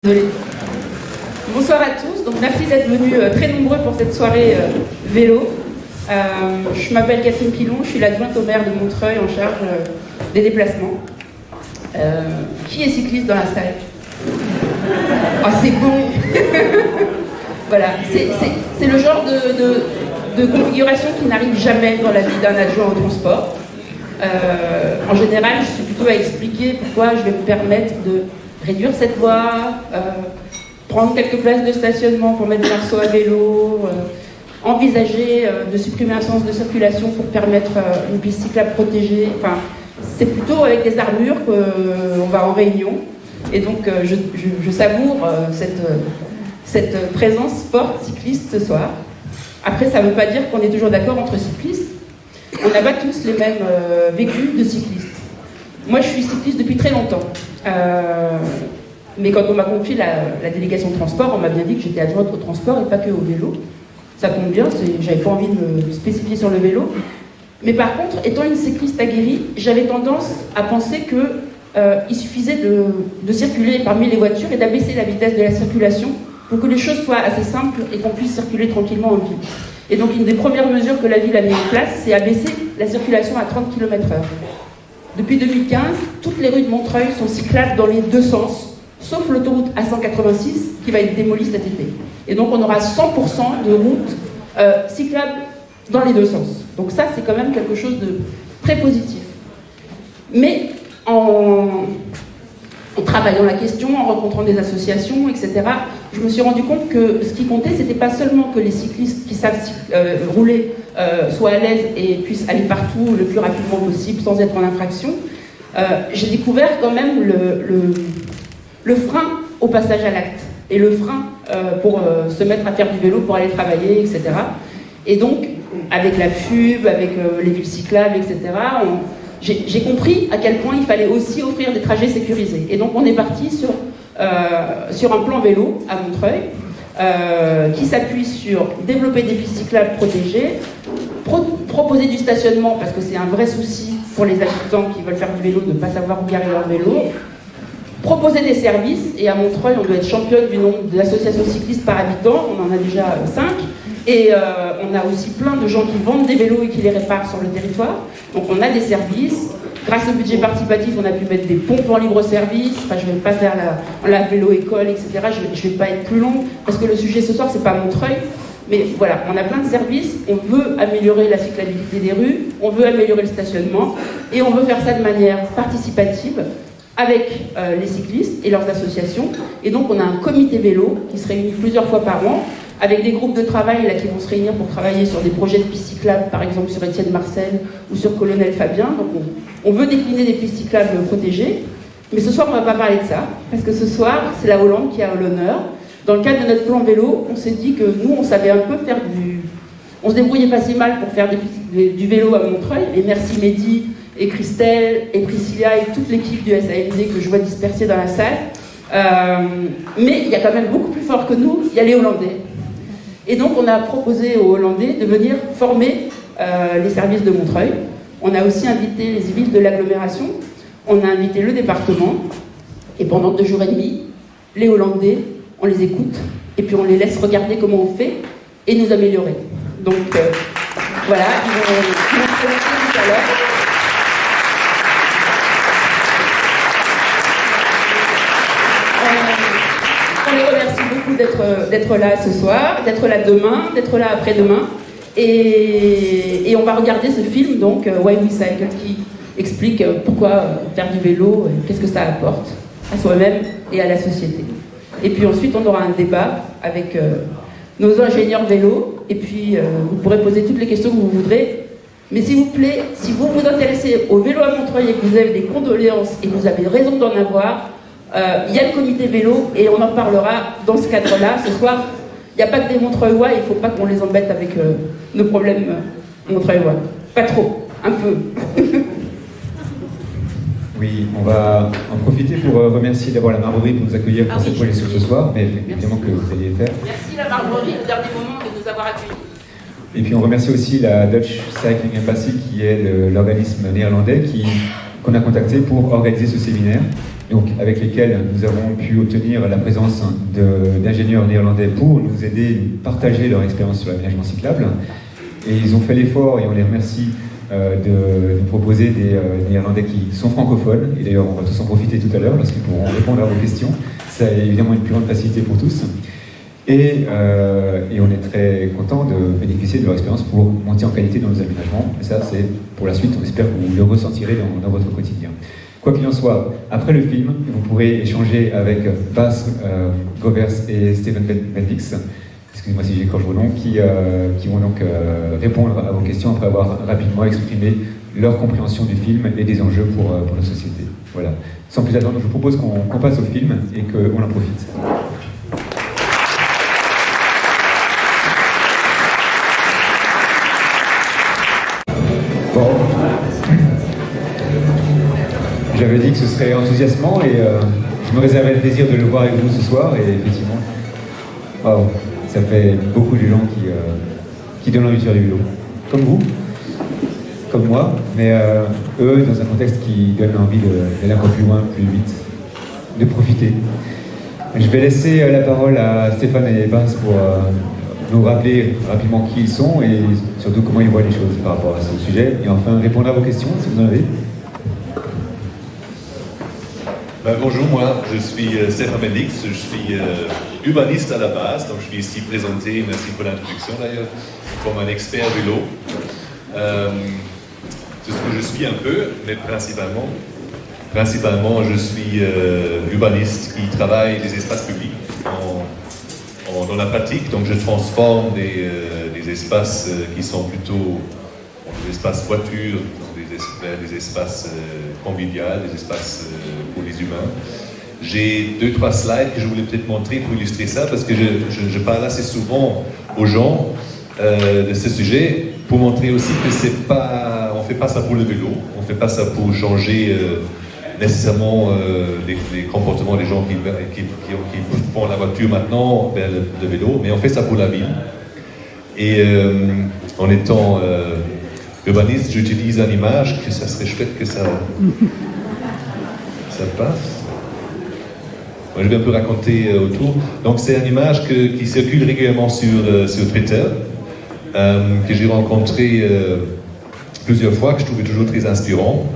Désolée. Bonsoir à tous, donc merci d'être venus très nombreux pour cette soirée vélo. Je m'appelle Catherine Pilon, je suis l'adjointe au maire de Montreuil en charge des déplacements. Qui est cycliste dans la salle? Oh, c'est bon. Voilà, c'est le genre de configuration qui n'arrive jamais dans la vie d'un adjoint au transport. En général, je suis plutôt à expliquer pourquoi je vais me permettre de réduire cette voie, prendre quelques places de stationnement pour mettre des arceaux à vélo, envisager de supprimer un sens de circulation pour permettre une piste cyclable protégée. Enfin, c'est plutôt avec des armures qu'on va en réunion. Et donc, je savoure cette présence sport cycliste ce soir. Après, ça ne veut pas dire qu'on est toujours d'accord entre cyclistes. On n'a pas tous les mêmes vécus de cyclistes. Moi, je suis cycliste depuis très longtemps. Mais quand on m'a confié la délégation de transport, on m'a bien dit que j'étais adjointe au transport et pas que au vélo. Ça tombe bien, j'avais pas envie de me spécifier sur le vélo. Mais par contre, étant une cycliste aguerrie, j'avais tendance à penser qu'il suffisait de circuler parmi les voitures et d'abaisser la vitesse de la circulation pour que les choses soient assez simples et qu'on puisse circuler tranquillement en ville. Et donc une des premières mesures que la ville a mis en place, c'est abaisser la circulation à 30 km/h. Depuis 2015, toutes les rues de Montreuil sont cyclables dans les deux sens, sauf l'autoroute A186 qui va être démolie cet été. Et donc on aura 100% de routes cyclables dans les deux sens. Donc ça, c'est quand même quelque chose de très positif. Mais en travaillant la question, en rencontrant des associations, etc., je me suis rendu compte que ce qui comptait, c'était pas seulement que les cyclistes qui savent rouler soient à l'aise et puissent aller partout le plus rapidement possible sans être en infraction. J'ai découvert quand même le frein au passage à l'acte et le frein pour se mettre à faire du vélo pour aller travailler, etc. Et donc, avec la FUB, avec les villes cyclables, etc., j'ai compris à quel point il fallait aussi offrir des trajets sécurisés. Et donc on est parti sur un plan vélo à Montreuil qui s'appuie sur développer des pistes cyclables protégées, proposer du stationnement parce que c'est un vrai souci pour les habitants qui veulent faire du vélo de ne pas savoir où garer leur vélo, proposer des services, et à Montreuil on doit être championne du nombre d'associations cyclistes par habitant, on en a déjà 5. Et on a aussi plein de gens qui vendent des vélos et qui les réparent sur le territoire. Donc on a des services. Grâce au budget participatif, on a pu mettre des pompes en libre-service. Enfin, je ne vais pas faire la vélo-école, etc. Je ne vais pas être plus longue, parce que le sujet ce soir, c'est pas Montreuil. Mais voilà, on a plein de services. On veut améliorer la cyclabilité des rues, on veut améliorer le stationnement, et on veut faire ça de manière participative, avec les cyclistes et leurs associations. Et donc on a un comité vélo qui se réunit plusieurs fois par an, avec des groupes de travail là, qui vont se réunir pour travailler sur des projets de pistes cyclables, par exemple sur Étienne Marcel ou sur Colonel Fabien. Donc on veut décliner des pistes cyclables protégées. Mais ce soir, on ne va pas parler de ça, parce que ce soir, c'est la Hollande qui a l'honneur. Dans le cadre de notre plan vélo, on s'est dit que nous, on savait un peu faire on se débrouillait pas si mal pour faire du vélo à Montreuil. Et merci Mehdi et Christelle et Priscilla et toute l'équipe du SAMD que je vois dispersée dans la salle. Mais il y a quand même beaucoup plus fort que nous, il y a les Hollandais. Et donc on a proposé aux Hollandais de venir former les services de Montreuil. On a aussi invité les villes de l'agglomération, on a invité le département, et pendant 2 jours et demi, les Hollandais, on les écoute, et puis on les laisse regarder comment on fait, et nous améliorer. Donc voilà, ils vont se présenter tout à l'heure. On les remercie beaucoup d'être là ce soir, d'être là demain, d'être là après-demain. Et on va regarder ce film, donc Why We Cycle, qui explique pourquoi faire du vélo, qu'est-ce que ça apporte à soi-même et à la société. Et puis ensuite, on aura un débat avec nos ingénieurs vélo. Et puis, vous pourrez poser toutes les questions que vous voudrez. Mais s'il vous plaît, si vous vous intéressez au vélo à Montreuil et que vous avez des condoléances, et vous avez raison d'en avoir, il y a le comité vélo et on en parlera dans ce cadre-là. Ce soir, il n'y a pas que des Montreuillois, il ne faut pas qu'on les embête avec nos problèmes Montreuillois. Pas trop, un peu. Oui, on va en profiter pour remercier d'abord la Marborie pour nous accueillir pour cette journée sur ce soir, mais évidemment que vous alliez faire. Merci la Marborie, au dernier moment, de nous avoir accueillis. Et puis on remercie aussi la Dutch Cycling Embassy, qui est l'organisme néerlandais qu'on a contacté pour organiser ce séminaire. donc, avec lesquels nous avons pu obtenir la présence d'ingénieurs néerlandais pour nous aider à partager leur expérience sur l'aménagement cyclable. Et ils ont fait l'effort, et on les remercie, de nous proposer des Néerlandais qui sont francophones. Et d'ailleurs, on va tous en profiter tout à l'heure lorsqu'ils pourront répondre à vos questions. Ça a évidemment une plus grande facilité pour tous. Et on est très content de bénéficier de leur expérience pour monter en qualité dans nos aménagements. Et ça, c'est pour la suite, on espère que vous le ressentirez dans votre quotidien. Quoi qu'il en soit, après le film, vous pourrez échanger avec Bas Govers et Steven Bendix, excusez-moi si j'écorche vos noms, qui vont donc répondre à vos questions après avoir rapidement exprimé leur compréhension du film et des enjeux pour notre société. Voilà. Sans plus attendre, je vous propose qu'on passe au film et qu'on en profite. Bon. J'avais dit que ce serait enthousiasmant et je me réservais le plaisir de le voir avec vous ce soir et effectivement, wow, ça fait beaucoup de gens qui donnent envie de faire du vélo. Comme vous, comme moi, mais eux dans un contexte qui donne envie d'aller un peu plus loin, plus vite, de profiter. Je vais laisser la parole à Stéphane et Bas pour nous rappeler rapidement qui ils sont et surtout comment ils voient les choses par rapport à ce sujet et enfin répondre à vos questions si vous en avez. Bonjour, moi je suis Stéphane Bendix, je suis urbaniste à la base, donc je suis ici présenté, merci pour l'introduction d'ailleurs, comme un expert vélo. C'est ce que je suis un peu, mais principalement je suis urbaniste qui travaille des espaces publics dans la pratique, donc je transforme des espaces qui sont plutôt des espaces voitures, des espaces conviviaux, des espaces pour les humains. J'ai 2-3 slides que je voulais peut-être montrer pour illustrer ça, parce que je parle assez souvent aux gens de ce sujet, pour montrer aussi que on ne fait pas ça pour le vélo, on ne fait pas ça pour changer nécessairement les comportements des gens qui font la voiture maintenant vers le vélo, mais on fait ça pour la ville. Et en étant urbaniste, j'utilise une image que ça serait chouette que ça passe. Moi, je vais un peu raconter autour. Donc, c'est une image qui circule régulièrement sur Twitter, que j'ai rencontré plusieurs fois, que je trouvais toujours très inspirant.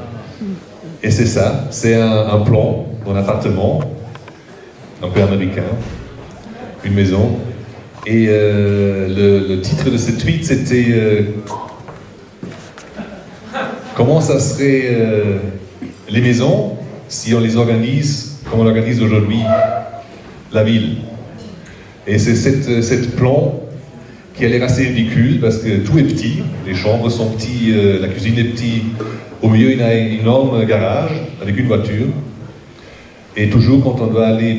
Et c'est ça, c'est un plan d'un appartement, un peu américain, une maison. Et le titre de ce tweet, c'était comment ça serait les maisons si on les organise comme on organise aujourd'hui la ville. Et c'est cette plan qui a l'air assez ridicule parce que tout est petit, les chambres sont petites, la cuisine est petite, au milieu il y a un énorme garage avec une voiture. Et toujours quand on doit aller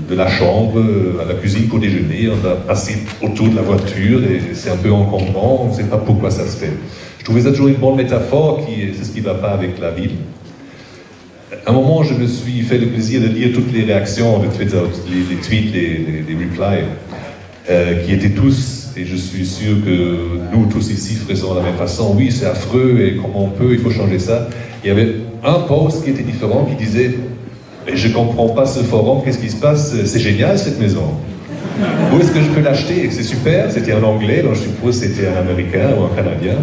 de la chambre à la cuisine pour déjeuner, on doit passer autour de la voiture et c'est un peu encombrant, on ne sait pas pourquoi ça se fait. Je trouvais ça toujours une bonne métaphore, c'est ce qui ne va pas avec la ville. À un moment, je me suis fait le plaisir de lire toutes les réactions de Twitter, les tweets, les replies, qui étaient tous, et je suis sûr que nous tous ici faisons de la même façon, oui c'est affreux et comment on peut, il faut changer ça. Il y avait un post qui était différent qui disait « Je ne comprends pas ce forum, qu'est-ce qui se passe, c'est génial cette maison. Où est-ce que je peux l'acheter? C'est super », c'était en anglais, donc je suppose que c'était un américain ou un canadien.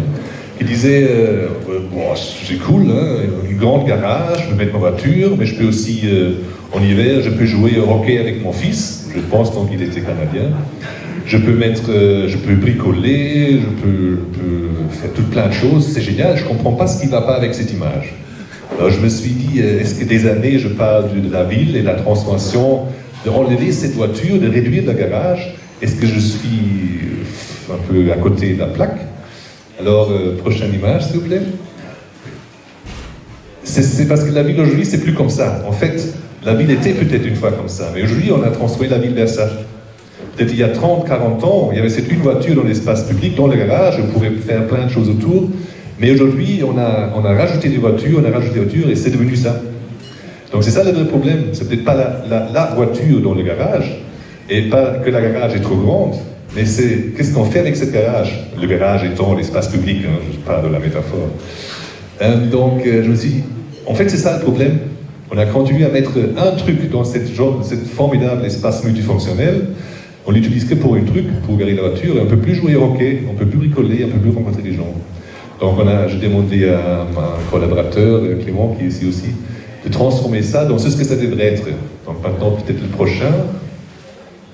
Il disait bon, c'est cool, hein, une grande garage, je peux mettre ma voiture, mais je peux aussi, en hiver, je peux jouer au hockey avec mon fils, je pense donc qu'il était canadien. Je peux bricoler, je peux faire tout plein de choses, c'est génial, je ne comprends pas ce qui ne va pas avec cette image. Alors je me suis dit, est-ce que des années je parle de la ville et de la transformation, de enlever cette voiture, de réduire le garage, est-ce que je suis un peu à côté de la plaque? Alors, prochaine image, s'il vous plaît. C'est parce que la ville aujourd'hui, c'est plus comme ça. En fait, la ville était peut-être une fois comme ça, mais aujourd'hui, on a transformé la ville vers ça. Peut-être il y a 30, 40 ans, il y avait cette une voiture dans l'espace public, dans le garage, on pouvait faire plein de choses autour, mais aujourd'hui, on a rajouté des voitures, et c'est devenu ça. Donc c'est ça le vrai problème. C'est peut-être pas la voiture dans le garage, et pas que la garage est trop grande, mais c'est qu'est-ce qu'on fait avec ce garage? Le garage étant l'espace public, hein, je parle de la métaphore. Donc je me suis dit, en fait c'est ça le problème. On a continué à mettre un truc dans cette formidable espace multifonctionnel. On l'utilise que pour un truc, pour garer la voiture, et on ne peut plus jouer au hockey, on ne peut plus bricoler, on ne peut plus rencontrer des gens. Donc j'ai demandé à un collaborateur, Clément, qui est ici aussi, de transformer ça dans ce que ça devrait être. Donc maintenant, peut-être le prochain,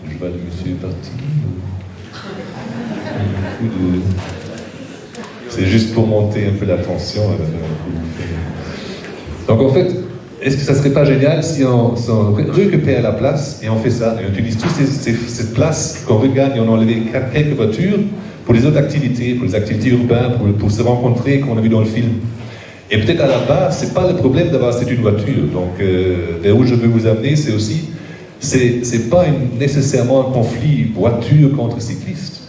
je vois le monsieur parti. C'est juste pour monter un peu la tension. Donc en fait, est-ce que ça serait pas génial si on récupère la place et on fait ça, et on utilise toute cette place qu'on regagne et on enlève quelques voitures pour les autres activités, pour les activités urbaines, pour se rencontrer, comme on a vu dans le film. Et peut-être à la base, c'est pas le problème d'avoir cette une voiture. Donc vers où je veux vous amener, c'est aussi, c'est pas nécessairement un conflit voiture contre cycliste.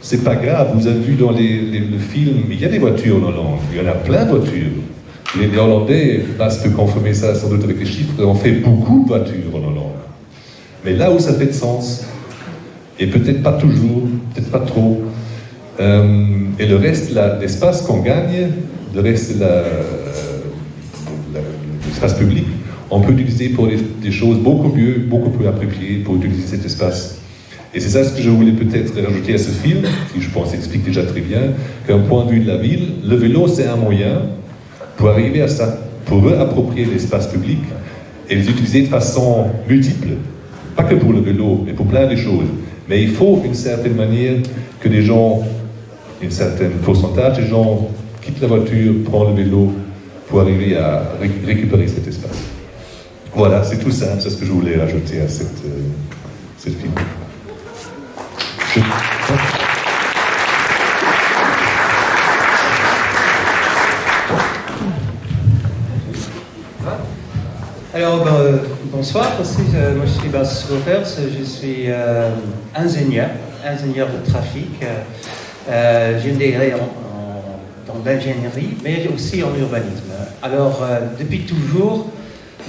C'est pas grave, vous avez vu dans le film, il y a des voitures en Hollande, il y en a plein de voitures. Les Néerlandais, Bas peut confirmer ça sans doute avec les chiffres, on fait beaucoup de voitures en Hollande. Mais là où ça fait de sens, et peut-être pas toujours, peut-être pas trop, et le reste, l'espace qu'on gagne, le reste de l'espace public, on peut l'utiliser pour des choses beaucoup mieux, beaucoup plus appropriées pour utiliser cet espace. Et c'est ça ce que je voulais peut-être rajouter à ce film, qui je pense explique déjà très bien, qu'un point de vue de la ville, le vélo c'est un moyen pour arriver à ça, pour réapproprier l'espace public et les utiliser de façon multiple. Pas que pour le vélo, mais pour plein de choses. Mais il faut une certaine manière que les gens, un certain pourcentage des gens quittent la voiture, prennent le vélo pour arriver à récupérer cet espace. Voilà, c'est tout simple, c'est ce que je voulais rajouter à cette film. Alors, bonsoir, moi je suis Bas Rovers, je suis ingénieur de trafic. J'ai une DRE dans l'ingénierie, mais aussi en urbanisme. Alors, depuis toujours,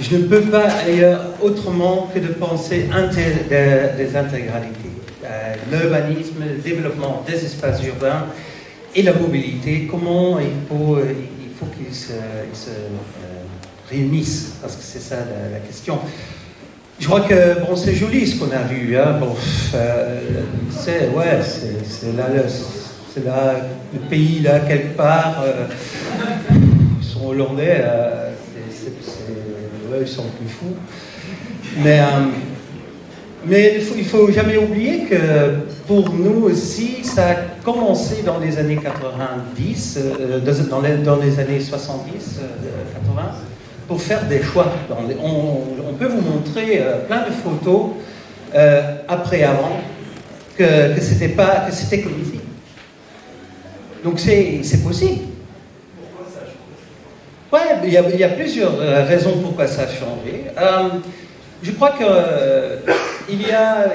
je ne peux pas aller autrement que de penser des intégralités. L'urbanisme, le développement des espaces urbains et la mobilité, comment il faut qu'ils se réunissent, parce que c'est ça la question. Je crois que c'est joli ce qu'on a vu, hein. C'est là le pays là quelque part. Ils sont hollandais, ils sont plus fous. Mais il faut jamais oublier que pour nous aussi, ça a commencé dans les années 90, dans les années 70, 80, pour faire des choix. On peut vous montrer plein de photos après-avant que c'était comme ici. Donc c'est possible. Pourquoi ça a changé ? Ouais, il y a plusieurs raisons pourquoi ça a changé. Je crois qu'il y a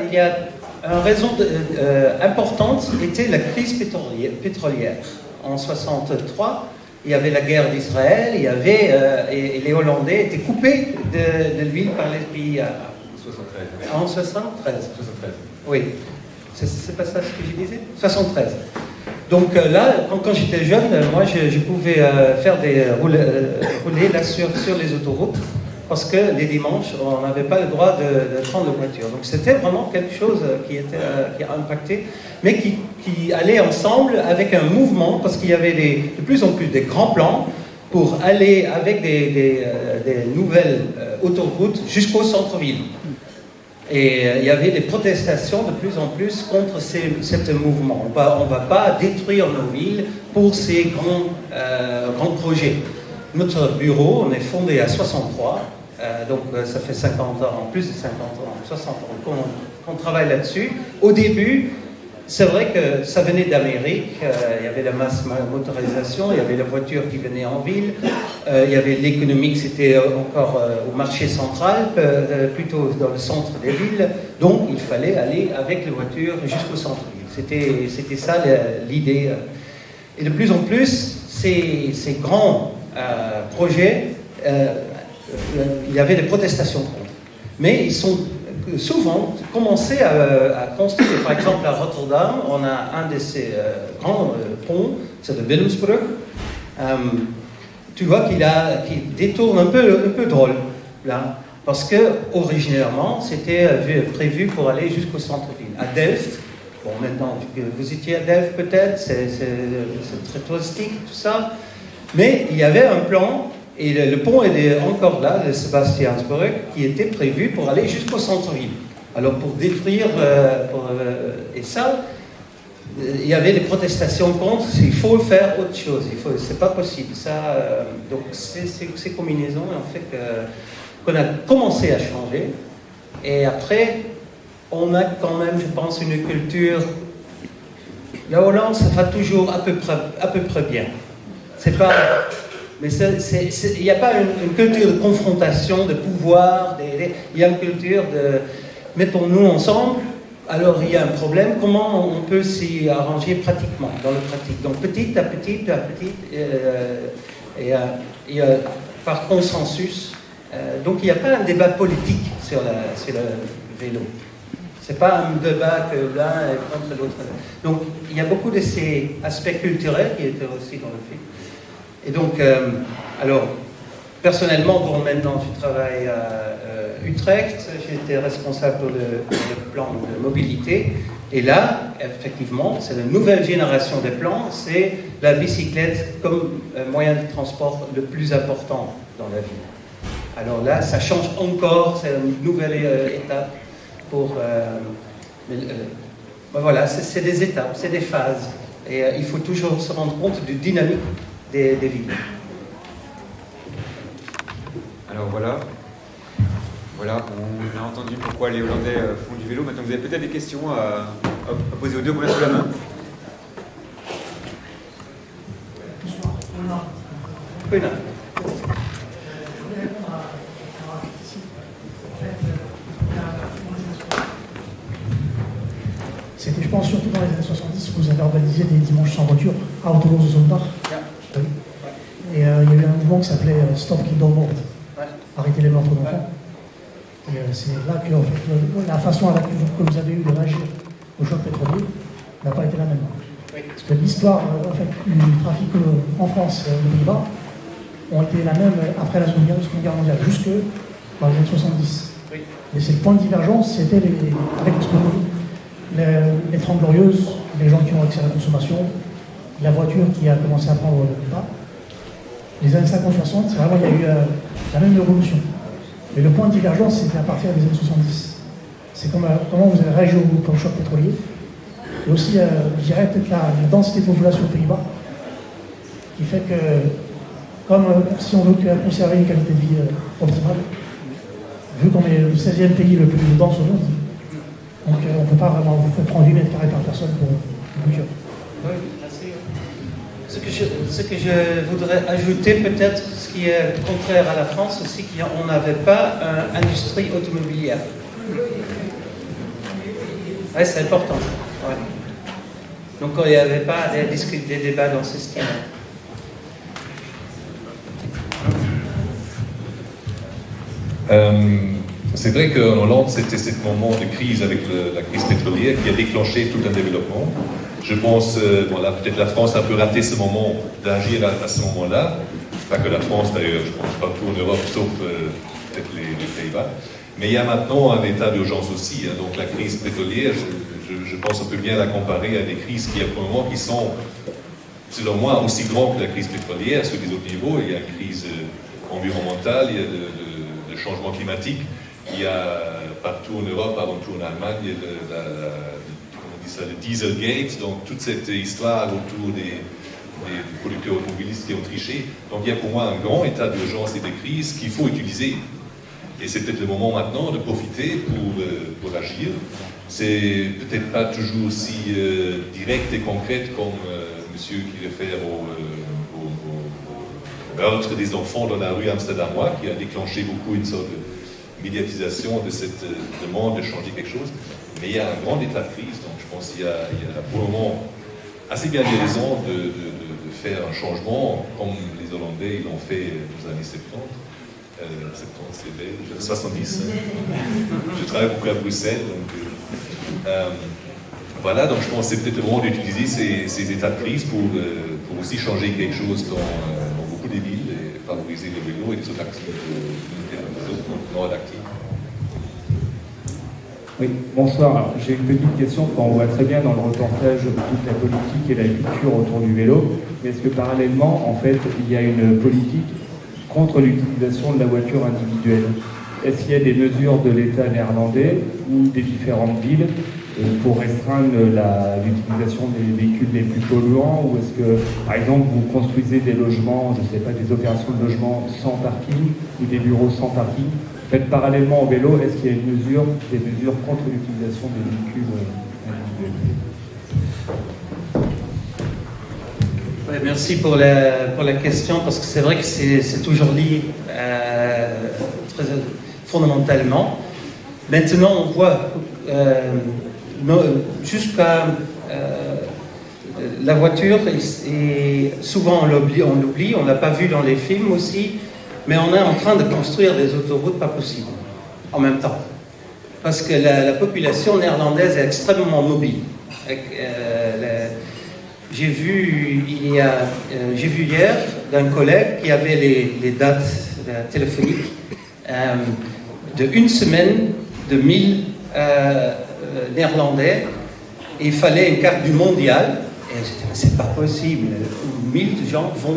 une raison importante, était la crise pétrolière. En 63, il y avait la guerre d'Israël, et les Hollandais étaient coupés de l'huile par les pays arabes. En 73. Oui. C'est pas ça ce que je disais ? 73. Donc là, quand j'étais jeune, moi je pouvais faire rouler là sur les autoroutes, parce que les dimanches, on n'avait pas le droit de prendre la voiture. Donc c'était vraiment quelque chose qui a impacté, mais qui allait ensemble avec un mouvement, parce qu'il y avait de plus en plus des grands plans pour aller avec des nouvelles autoroutes jusqu'au centre-ville. Et il y avait des protestations de plus en plus contre ce mouvement. On ne va pas détruire nos villes pour ces grands projets. Notre bureau, on est fondé à 63, donc ça fait 50 ans, plus de 50 ans, 60 ans qu'on travaille là-dessus. Au début, c'est vrai que ça venait d'Amérique, il y avait la masse motorisation, il y avait la voiture qui venait en ville, il y avait l'économique, c'était encore au marché central, plutôt dans le centre des villes, donc il fallait aller avec la voiture jusqu'au centre-ville. C'était ça l'idée. Et de plus en plus, ces grands projets, il y avait des protestations contre. Mais ils sont souvent commencé à construire. Par exemple, à Rotterdam, on a un de ces grands ponts, c'est le Willemsbrug. Tu vois qu'il détourne un peu drôle. là, parce que originairement, c'était prévu pour aller jusqu'au centre-ville. À Delft, bon, maintenant, vous étiez à Delft peut-être, c'est très touristique, tout ça, mais il y avait un plan, et le pont est encore là, le Sebastiansbrug, qui était prévu pour aller jusqu'au centre-ville. Alors pour détruire, et ça, il y avait des protestations contre, il faut faire autre chose, c'est pas possible. Ça, donc ces combinaisons ont fait qu'on a commencé à changer, et après, on a quand même, je pense, une culture. La Hollande, ça va toujours à peu près bien. C'est pas, mais il n'y a pas une culture de confrontation, de pouvoir. Il y a une culture de mettons-nous ensemble. Alors il y a un problème. Comment on peut s'y arranger pratiquement dans le pratique? Donc petit à petit, et par consensus. Donc il n'y a pas un débat politique sur le vélo. C'est pas un débat que l'un est contre l'autre. Donc, il y a beaucoup de ces aspects culturels qui étaient aussi dans le film. Et donc, alors, personnellement, bon, maintenant, je travaille à Utrecht. J'étais responsable pour le plan de mobilité. Et là, effectivement, c'est la nouvelle génération des plans. C'est la bicyclette comme moyen de transport le plus important dans la ville. Alors là, ça change encore. C'est une nouvelle étape. Voilà, c'est des étapes, c'est des phases. Et il faut toujours se rendre compte du dynamique des villes. Alors voilà, on a entendu pourquoi les Hollandais font du vélo. Maintenant, vous avez peut-être des questions à poser aux deux. Combien sous la main? Oui, non. C'était, je pense, surtout dans les années 70 que vous avez organisé des dimanches sans voiture à Autolose Zondag. Et il y a eu un mouvement qui s'appelait Stop Kindermoord, arrêter les meurtres d'enfants. Et c'est là que en fait, la façon que vous avez eu de réagir au choc pétrolier n'a pas été la même. Parce que l'histoire en fait, du trafic en France et aux Pays-Bas ont été la même après la Seconde Guerre mondiale, jusque dans les années 70. Et c'est le point de divergence, c'était avec les 30 glorieuses, les gens qui ont accès à la consommation, la voiture qui a commencé à prendre le pas. Les années 50-60, c'est vraiment, il y a eu la même évolution. Mais le point de divergence, c'était à partir des années 70. C'est comment vous avez réagi au choc pétrolier. Et aussi, je dirais peut-être la densité de population aux Pays-Bas, qui fait que, comme si on veut conserver une qualité de vie optimale, vu qu'on est le 16e pays le plus dense au monde, donc on ne peut pas vraiment prendre 8 mètres carrés par personne pour une voiture. Oui, merci. Ce que je voudrais ajouter, peut-être, ce qui est contraire à la France aussi, qu'on n'avait pas une industrie automobilière. Oui, c'est important. Ouais. Donc il n'y avait pas des débats dans ce style. C'est vrai qu'en Hollande, c'était ce moment de crise avec la crise pétrolière qui a déclenché tout un développement. Je pense, voilà, peut-être la France a un peu raté ce moment d'agir à ce moment-là. Pas que la France d'ailleurs, je pense partout en Europe, sauf peut-être les Pays-Bas. Mais il y a maintenant un état d'urgence aussi. Hein. Donc la crise pétrolière, je pense qu'on peut bien la comparer à des crises qui, pour le moment, qui sont, selon moi, aussi grandes que la crise pétrolière sur des autres niveaux. Il y a une crise environnementale, il y a le changement climatique. Il y a partout en Europe, avant tout en Allemagne, il y a le Dieselgate, donc toute cette histoire autour des producteurs automobilistes qui ont triché. Donc il y a pour moi un grand état d'urgence et de crise qu'il faut utiliser. Et c'est peut-être le moment maintenant de profiter pour agir. C'est peut-être pas toujours aussi direct et concrète comme monsieur qui réfère au meurtre des enfants dans la rue amsterdamoise, qui a déclenché beaucoup une sorte de médiatisation de cette demande de changer quelque chose. Mais il y a un grand état de crise, donc je pense qu'il y a pour le moment assez bien des raisons de faire un changement, comme les Hollandais l'ont fait aux années 70. 70, c'est belge, 70. Je travaille beaucoup à Bruxelles, donc voilà, donc je pense que c'est peut-être le moment d'utiliser ces états de crise pour aussi changer quelque chose dans beaucoup des villes et favoriser le vélo et les autres activités. non adaptés. Oui, bonsoir. Alors, j'ai une petite question. On voit très bien dans le reportage toute la politique et la culture autour du vélo. Mais est-ce que parallèlement, en fait, il y a une politique contre l'utilisation de la voiture individuelle? Est-ce qu'il y a des mesures de l'État néerlandais ou des différentes villes pour restreindre l'utilisation des véhicules les plus polluants? Ou est-ce que, par exemple, vous construisez des logements, je ne sais pas, des opérations de logement sans parking ou des bureaux sans parking? En fait, parallèlement au vélo, est-ce qu'il y a des mesures contre l'utilisation des véhicules individuels? Ouais, merci pour la question, parce que c'est vrai que c'est toujours lié très fondamentalement. Maintenant, on voit jusqu'à la voiture, et souvent on l'oublie, on ne l'a pas vu dans les films aussi, mais on est en train de construire des autoroutes pas possibles en même temps. Parce que la population néerlandaise est extrêmement mobile. J'ai vu hier d'un collègue qui avait les dates téléphoniques de une semaine de 1000 Néerlandais. Et il fallait une carte du mondial. Et j'ai dit, mais c'est pas possible. 1000 gens vont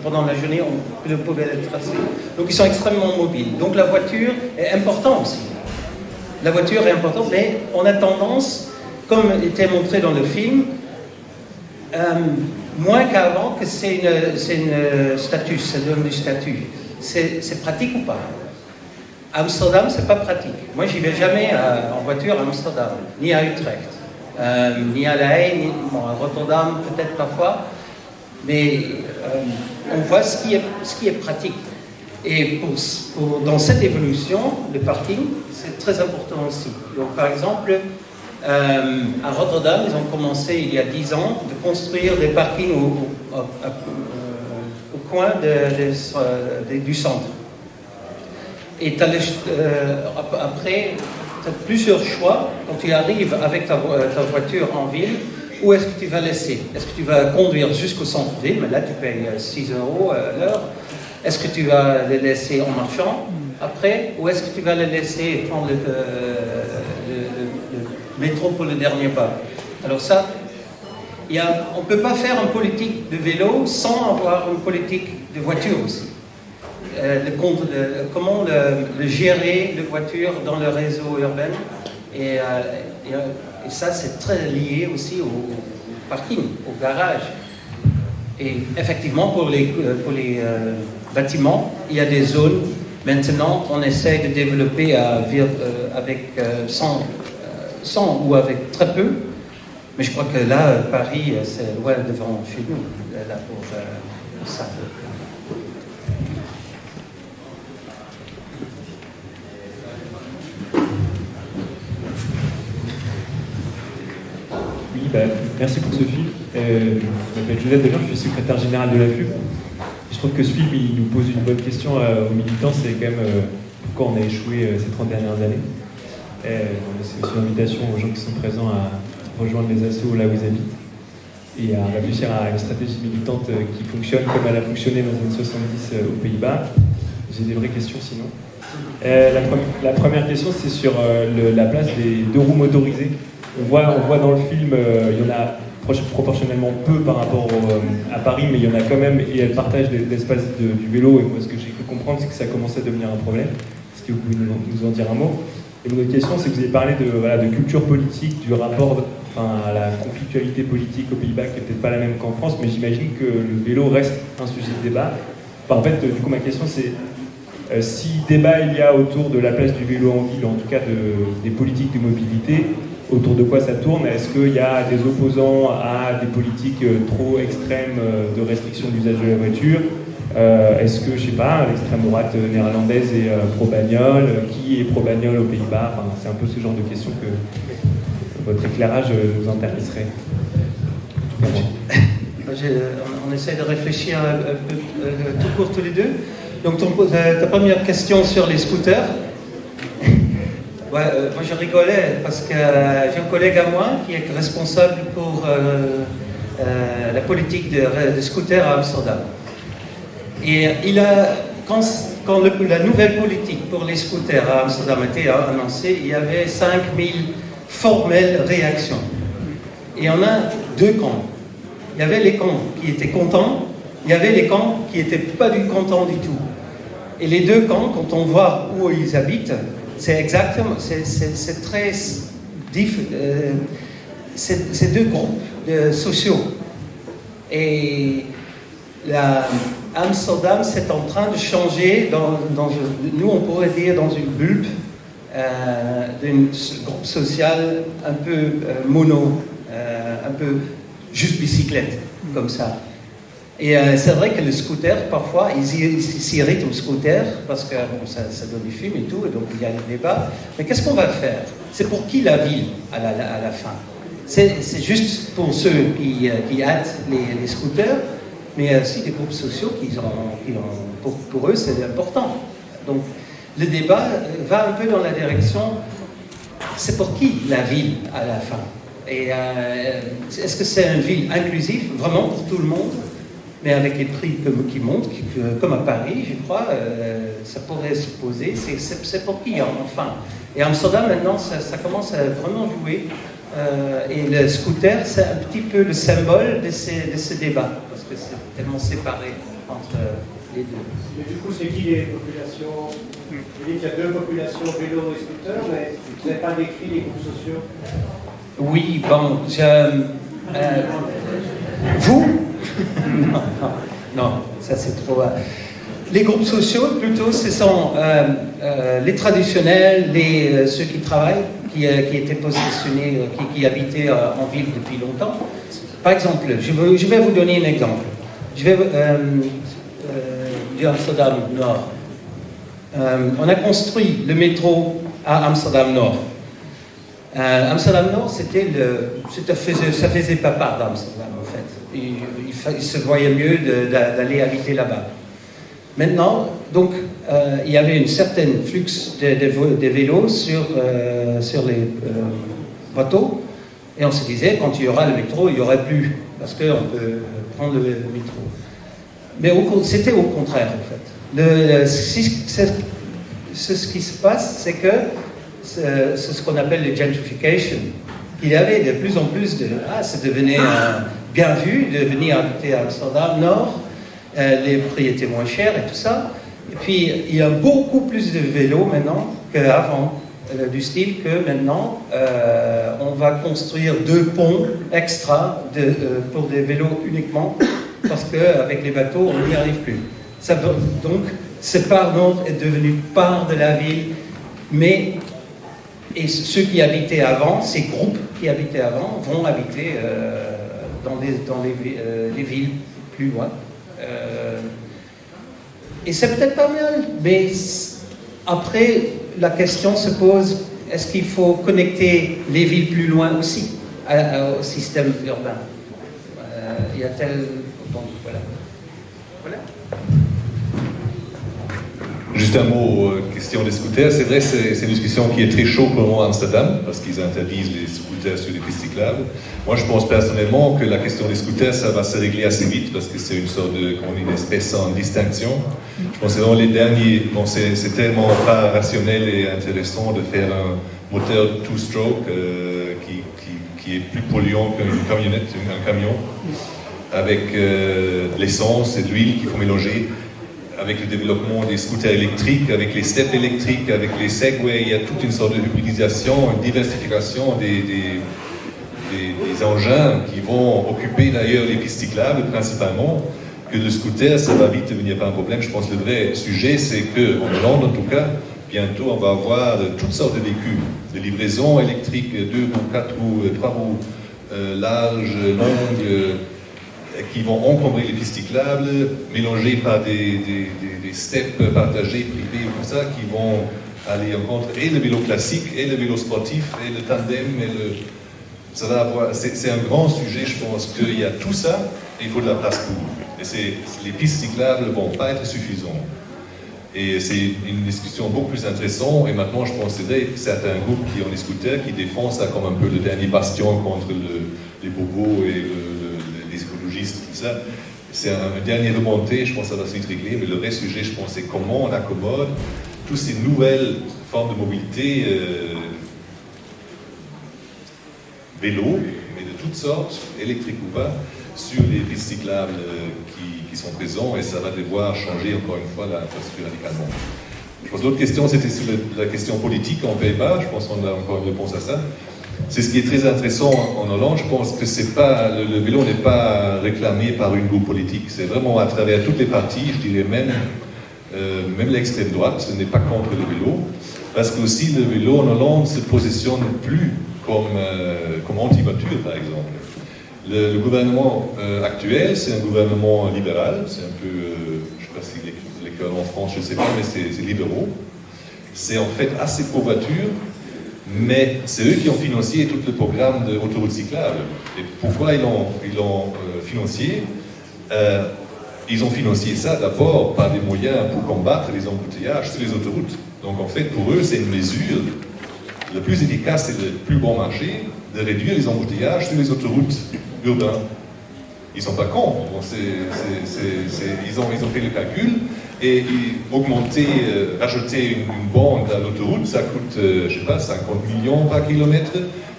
pendant la journée, on ne pouvait les tracer. Donc ils sont extrêmement mobiles. Donc la voiture est importante aussi. La voiture est importante, mais on a tendance, comme était montré dans le film, moins qu'avant, que c'est une statut, ça donne du statut. C'est pratique ou pas? Amsterdam, c'est pas pratique. Moi, j'y vais jamais en voiture à Amsterdam, ni à Utrecht, ni à La Haye, ni à Rotterdam, peut-être parfois. Mais on voit ce qui est pratique. Et dans cette évolution, le parking, c'est très important aussi. Donc, par exemple, à Rotterdam, ils ont commencé il y a 10 ans de construire des parkings au coin du centre. Et après, tu as plusieurs choix quand tu arrives avec ta voiture en ville. Où est-ce que tu vas laisser? Est-ce que tu vas conduire jusqu'au centre-ville? Mais là, tu payes 6 € l'heure. Est-ce que tu vas les laisser en marchant après? Ou est-ce que tu vas les laisser prendre le métro pour le dernier pas? Alors ça, on ne peut pas faire une politique de vélo sans avoir une politique de voiture aussi. Comment le gérer, de voiture dans le réseau urbain. Et ça, c'est très lié aussi au parking, au garage. Et effectivement, pour les bâtiments, il y a des zones. Maintenant, on essaie de développer avec 100 ou avec très peu. Mais je crois que là, Paris, c'est loin devant chez nous, là pour ça. Oui, merci pour ce film. Je m'appelle Joseph Delors, je suis secrétaire général de la FUB. Je trouve que ce film il nous pose une bonne question aux militants, c'est quand même pourquoi on a échoué ces 30 dernières années. C'est aussi une invitation aux gens qui sont présents à rejoindre les assos là où ils habitent et à réfléchir à une stratégie militante qui fonctionne comme elle a fonctionné dans les années 70 aux Pays-Bas. J'ai des vraies questions sinon. La première question, c'est sur la place des deux roues motorisées. On voit dans le film, il y en a proportionnellement peu par rapport à Paris, mais il y en a quand même, et elles partagent l'espace du vélo. Et moi, ce que j'ai cru comprendre, c'est que ça commençait à devenir un problème. Est-ce que vous pouvez nous en dire un mot? Et mon autre question, c'est que vous avez parlé de culture politique, du rapport à la conflictualité politique aux Pays-Bas, qui n'est peut-être pas la même qu'en France, mais j'imagine que le vélo reste un sujet de débat. En fait, du coup, ma question, c'est si débat il y a autour de la place du vélo en ville, en tout cas des politiques de mobilité, autour de quoi ça tourne? Est-ce qu'il y a des opposants à des politiques trop extrêmes de restriction d'usage de la voiture? Est-ce que, je sais pas, l'extrême droite néerlandaise est pro-bagnole? Qui est pro-bagnole aux Pays-Bas? Enfin, c'est un peu ce genre de questions que votre éclairage nous intéresserait. On essaie de réfléchir un peu tout court tous les deux. Donc ta première question sur les scooters. Moi je rigolais parce que j'ai un collègue à moi qui est responsable pour la politique de scooters à Amsterdam. Et quand quand la nouvelle politique pour les scooters à Amsterdam a été annoncée, il y avait 5000 formelles réactions. Et on a deux camps. Il y avait les camps qui étaient contents, il y avait les camps qui n'étaient pas contents du tout. Et les deux camps, quand on voit où ils habitent, c'est exactement, c'est très c'est deux groupes sociaux. Et Amsterdam, c'est en train de changer, nous on pourrait dire dans une bulle d'un groupe social un peu mono, un peu juste bicyclette, comme ça. Et c'est vrai que le scooter, parfois, ils s'irritent au scooter parce que bon, ça donne du film et tout, et donc il y a le débat. Mais qu'est-ce qu'on va faire? C'est pour qui la ville à la fin? C'est juste pour ceux qui hâtent les scooters, mais aussi des groupes sociaux pour eux, c'est important. Donc le débat va un peu dans la direction, c'est pour qui la ville à la fin? Et est-ce que c'est une ville inclusive, vraiment pour tout le monde? Mais avec les prix qui montent, comme à Paris, je crois, ça pourrait se poser. C'est pour qui, enfin? Et Amsterdam, maintenant, ça commence à vraiment jouer. Et le scooter, c'est un petit peu le symbole de ce débat, parce que c'est tellement séparé entre les deux. Mais du coup, c'est qui les populations? Vous dites qu'il y a deux populations, vélo et scooter, mais vous n'avez pas décrit les groupes sociaux? Oui, bon, vous non, ça c'est trop. Les groupes sociaux, plutôt, ce sont les traditionnels, ceux qui travaillent, qui étaient positionnés, qui habitaient en ville depuis longtemps. Par exemple, je vais vous donner un exemple. Je vais du Amsterdam Nord. On a construit le métro à Amsterdam Nord. Amsterdam Nord, ça faisait pas part d'Amsterdam en fait. Il se voyait mieux d'aller habiter là-bas. Maintenant, donc, il y avait un certain flux de vélos sur les bateaux, et on se disait, quand il y aura le métro, il n'y aurait plus, parce qu'on peut prendre le métro. Mais c'était au contraire, en fait. Ce qui se passe, c'est que c'est ce qu'on appelle le gentrification. Il y avait de plus en plus ça devenait bien vu de venir habiter à Amsterdam Nord, les prix étaient moins chers et tout ça. Et puis il y a beaucoup plus de vélos maintenant qu'avant, du style que maintenant on va construire 2 ponts extra pour des vélos uniquement, parce qu'avec les bateaux on n'y arrive plus. Donc cette part nord est devenue part de la ville, et ceux qui habitaient avant, ces groupes qui habitaient avant, vont habiter dans les villes plus loin. Et c'est peut-être pas mal, mais après, la question se pose, est-ce qu'il faut connecter les villes plus loin aussi au système urbain? Y a-t-il... Bon, voilà. Juste un mot, question des scooters. C'est vrai, c'est une discussion qui est très chaude pour le moment à Amsterdam, parce qu'ils interdisent les scooters sur les pistes cyclables. Moi, je pense personnellement que la question des scooters, ça va se régler assez vite, parce que c'est une sorte une espèce sans distinction. Je pense que dans les derniers, bon, c'est tellement pas rationnel et intéressant de faire un moteur two-stroke qui est plus polluant qu'une camionnette, un camion, avec de l'essence et de l'huile qu'il faut mélanger. Avec le développement des scooters électriques, avec les steps électriques, avec les segways, il y a toute une sorte de hybridisation, une diversification des engins qui vont occuper d'ailleurs les pistes cyclables principalement, que le scooter, ça va vite devenir pas un problème. Je pense que le vrai sujet, c'est qu'en Hollande, en tout cas, bientôt, on va avoir toutes sortes de véhicules, de livraison électrique, 2 roues, 4 roues, 3 roues, larges, longues, qui vont encombrer les pistes cyclables, mélangés par des steps partagés, privés, tout ça, qui vont aller en contre et le vélo classique, et le vélo sportif, et le tandem, ça va avoir... C'est un grand sujet, je pense, qu'il y a tout ça, et il faut de la place pour. Et les pistes cyclables ne vont pas être suffisantes. Et c'est une discussion beaucoup plus intéressante, et maintenant je pense que certains groupes qui ont des scooters, qui défendent ça comme un peu le dernier bastion contre les bobos et les écologistes, tout ça. c'est un dernier remonté, je pense que ça va se vite régler, mais le vrai sujet, je pense, c'est comment on accommode toutes ces nouvelles formes de mobilité vélo, mais de toutes sortes, électriques ou pas, sur les pistes cyclables qui sont présents, et ça va devoir changer encore une fois l'infrastructure radicalement. Je pense que l'autre question, c'était sur la question politique en Pays-Bas, je pense qu'on a encore une réponse à ça. C'est ce qui est très intéressant en Hollande, je pense que c'est pas, le vélo n'est pas réclamé par une groupe politique, c'est vraiment à travers toutes les parties, je dirais même l'extrême droite n'est pas contre le vélo, parce que aussi le vélo en Hollande se positionne plus comme anti-voiture par exemple. Le gouvernement actuel, c'est un gouvernement libéral, c'est un peu, je ne sais pas si l'école en France, je ne sais pas, mais c'est libéraux. C'est en fait assez pro-voiture, mais c'est eux qui ont financé tout le programme d'autoroute cyclable. Et pourquoi ils l'ont financé ils ont financé ça d'abord par des moyens pour combattre les embouteillages sur les autoroutes. Donc en fait, pour eux, c'est une mesure la plus efficace et le plus bon marché de réduire les embouteillages sur les autoroutes urbaines. Ils ne sont pas cons. Bon, ils ont fait le calcul et augmenter, rajouter une bande à l'autoroute, ça coûte, je sais pas, 50 millions par kilomètre.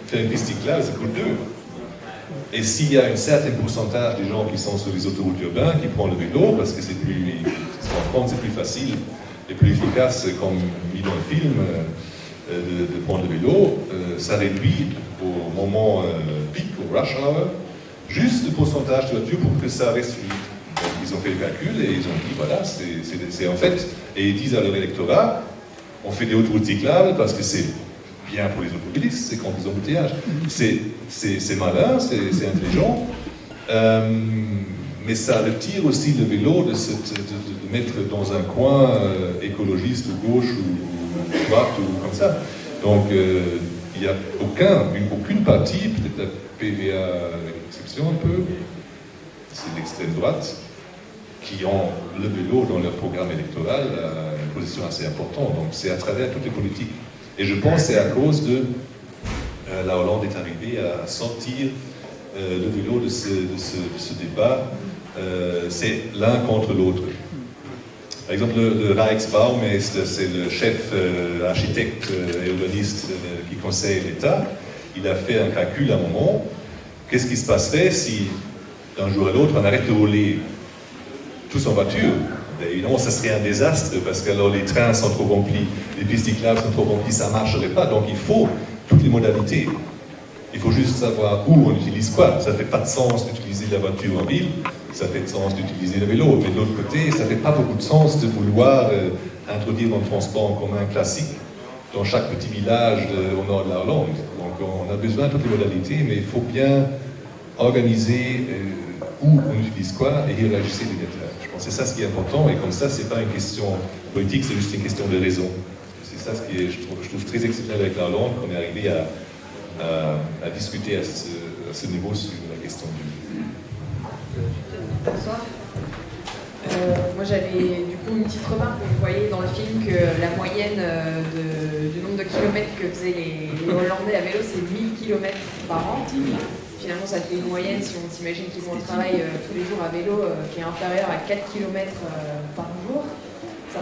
Faire une piste cyclable, ça coûte 2. Et s'il y a un certain pourcentage des gens qui sont sur les autoroutes urbaines qui prennent le vélo, parce que c'est plus, en France, c'est plus facile et plus efficace, comme mis dans le film, de prendre le vélo, ça réduit au moment pic, au rush hour, juste le pourcentage de voitures pour que ça reste fluide. Donc, ils ont fait le calcul et ils ont dit, voilà, c'est en fait, et ils disent à leur électorat, on fait des autoroutes cyclables parce que c'est bien pour les automobilistes, c'est contre les embouteillages. C'est malin, c'est intelligent, mais ça retire aussi le vélo de mettre dans un coin écologiste ou gauche ou droite ou comme ça. Donc il n'y a aucune partie, peut-être la PVA exception un peu, c'est l'extrême droite, qui ont le vélo dans leur programme électoral à une position assez importante. Donc c'est à travers toutes les politiques. Et je pense que c'est à cause de la Hollande est arrivée à sortir le vélo de ce débat. C'est l'un contre l'autre. Par exemple, le Rijksbouwmeester, c'est le chef architecte et urbaniste qui conseille l'État. Il a fait un calcul à un moment. Qu'est-ce qui se passerait si, d'un jour à l'autre, on arrête de rouler tous en voiture? Évidemment, ça serait un désastre parce que alors les trains sont trop remplis, les pistes cyclables sont trop remplies, ça ne marcherait pas. Donc il faut toutes les modalités. Il faut juste savoir où on utilise quoi. Ça ne fait pas de sens d'utiliser la voiture en ville, ça fait de sens d'utiliser le vélo. Mais de l'autre côté, ça ne fait pas beaucoup de sens de vouloir introduire un transport en commun classique dans chaque petit village au nord de la Hollande. Donc on a besoin de toutes les modalités, mais il faut bien organiser où on utilise quoi et hiérarchiser les détails. Je pense que c'est ça ce qui est important, et comme ça, c'est pas une question politique, c'est juste une question de raison. C'est ça ce qui est, je trouve très exceptionnel avec la Hollande, qu'on est arrivé à discuter à ce niveau sur la question du... Bonsoir. Moi j'avais du coup une petite remarque. Vous voyez dans le film que la moyenne du nombre de kilomètres que faisaient les Hollandais à vélo, c'est 1000 km par an. Finalement, ça fait une moyenne, si on s'imagine qu'ils vont au travail tous les jours à vélo, qui est inférieure à 4 km par jour. Ça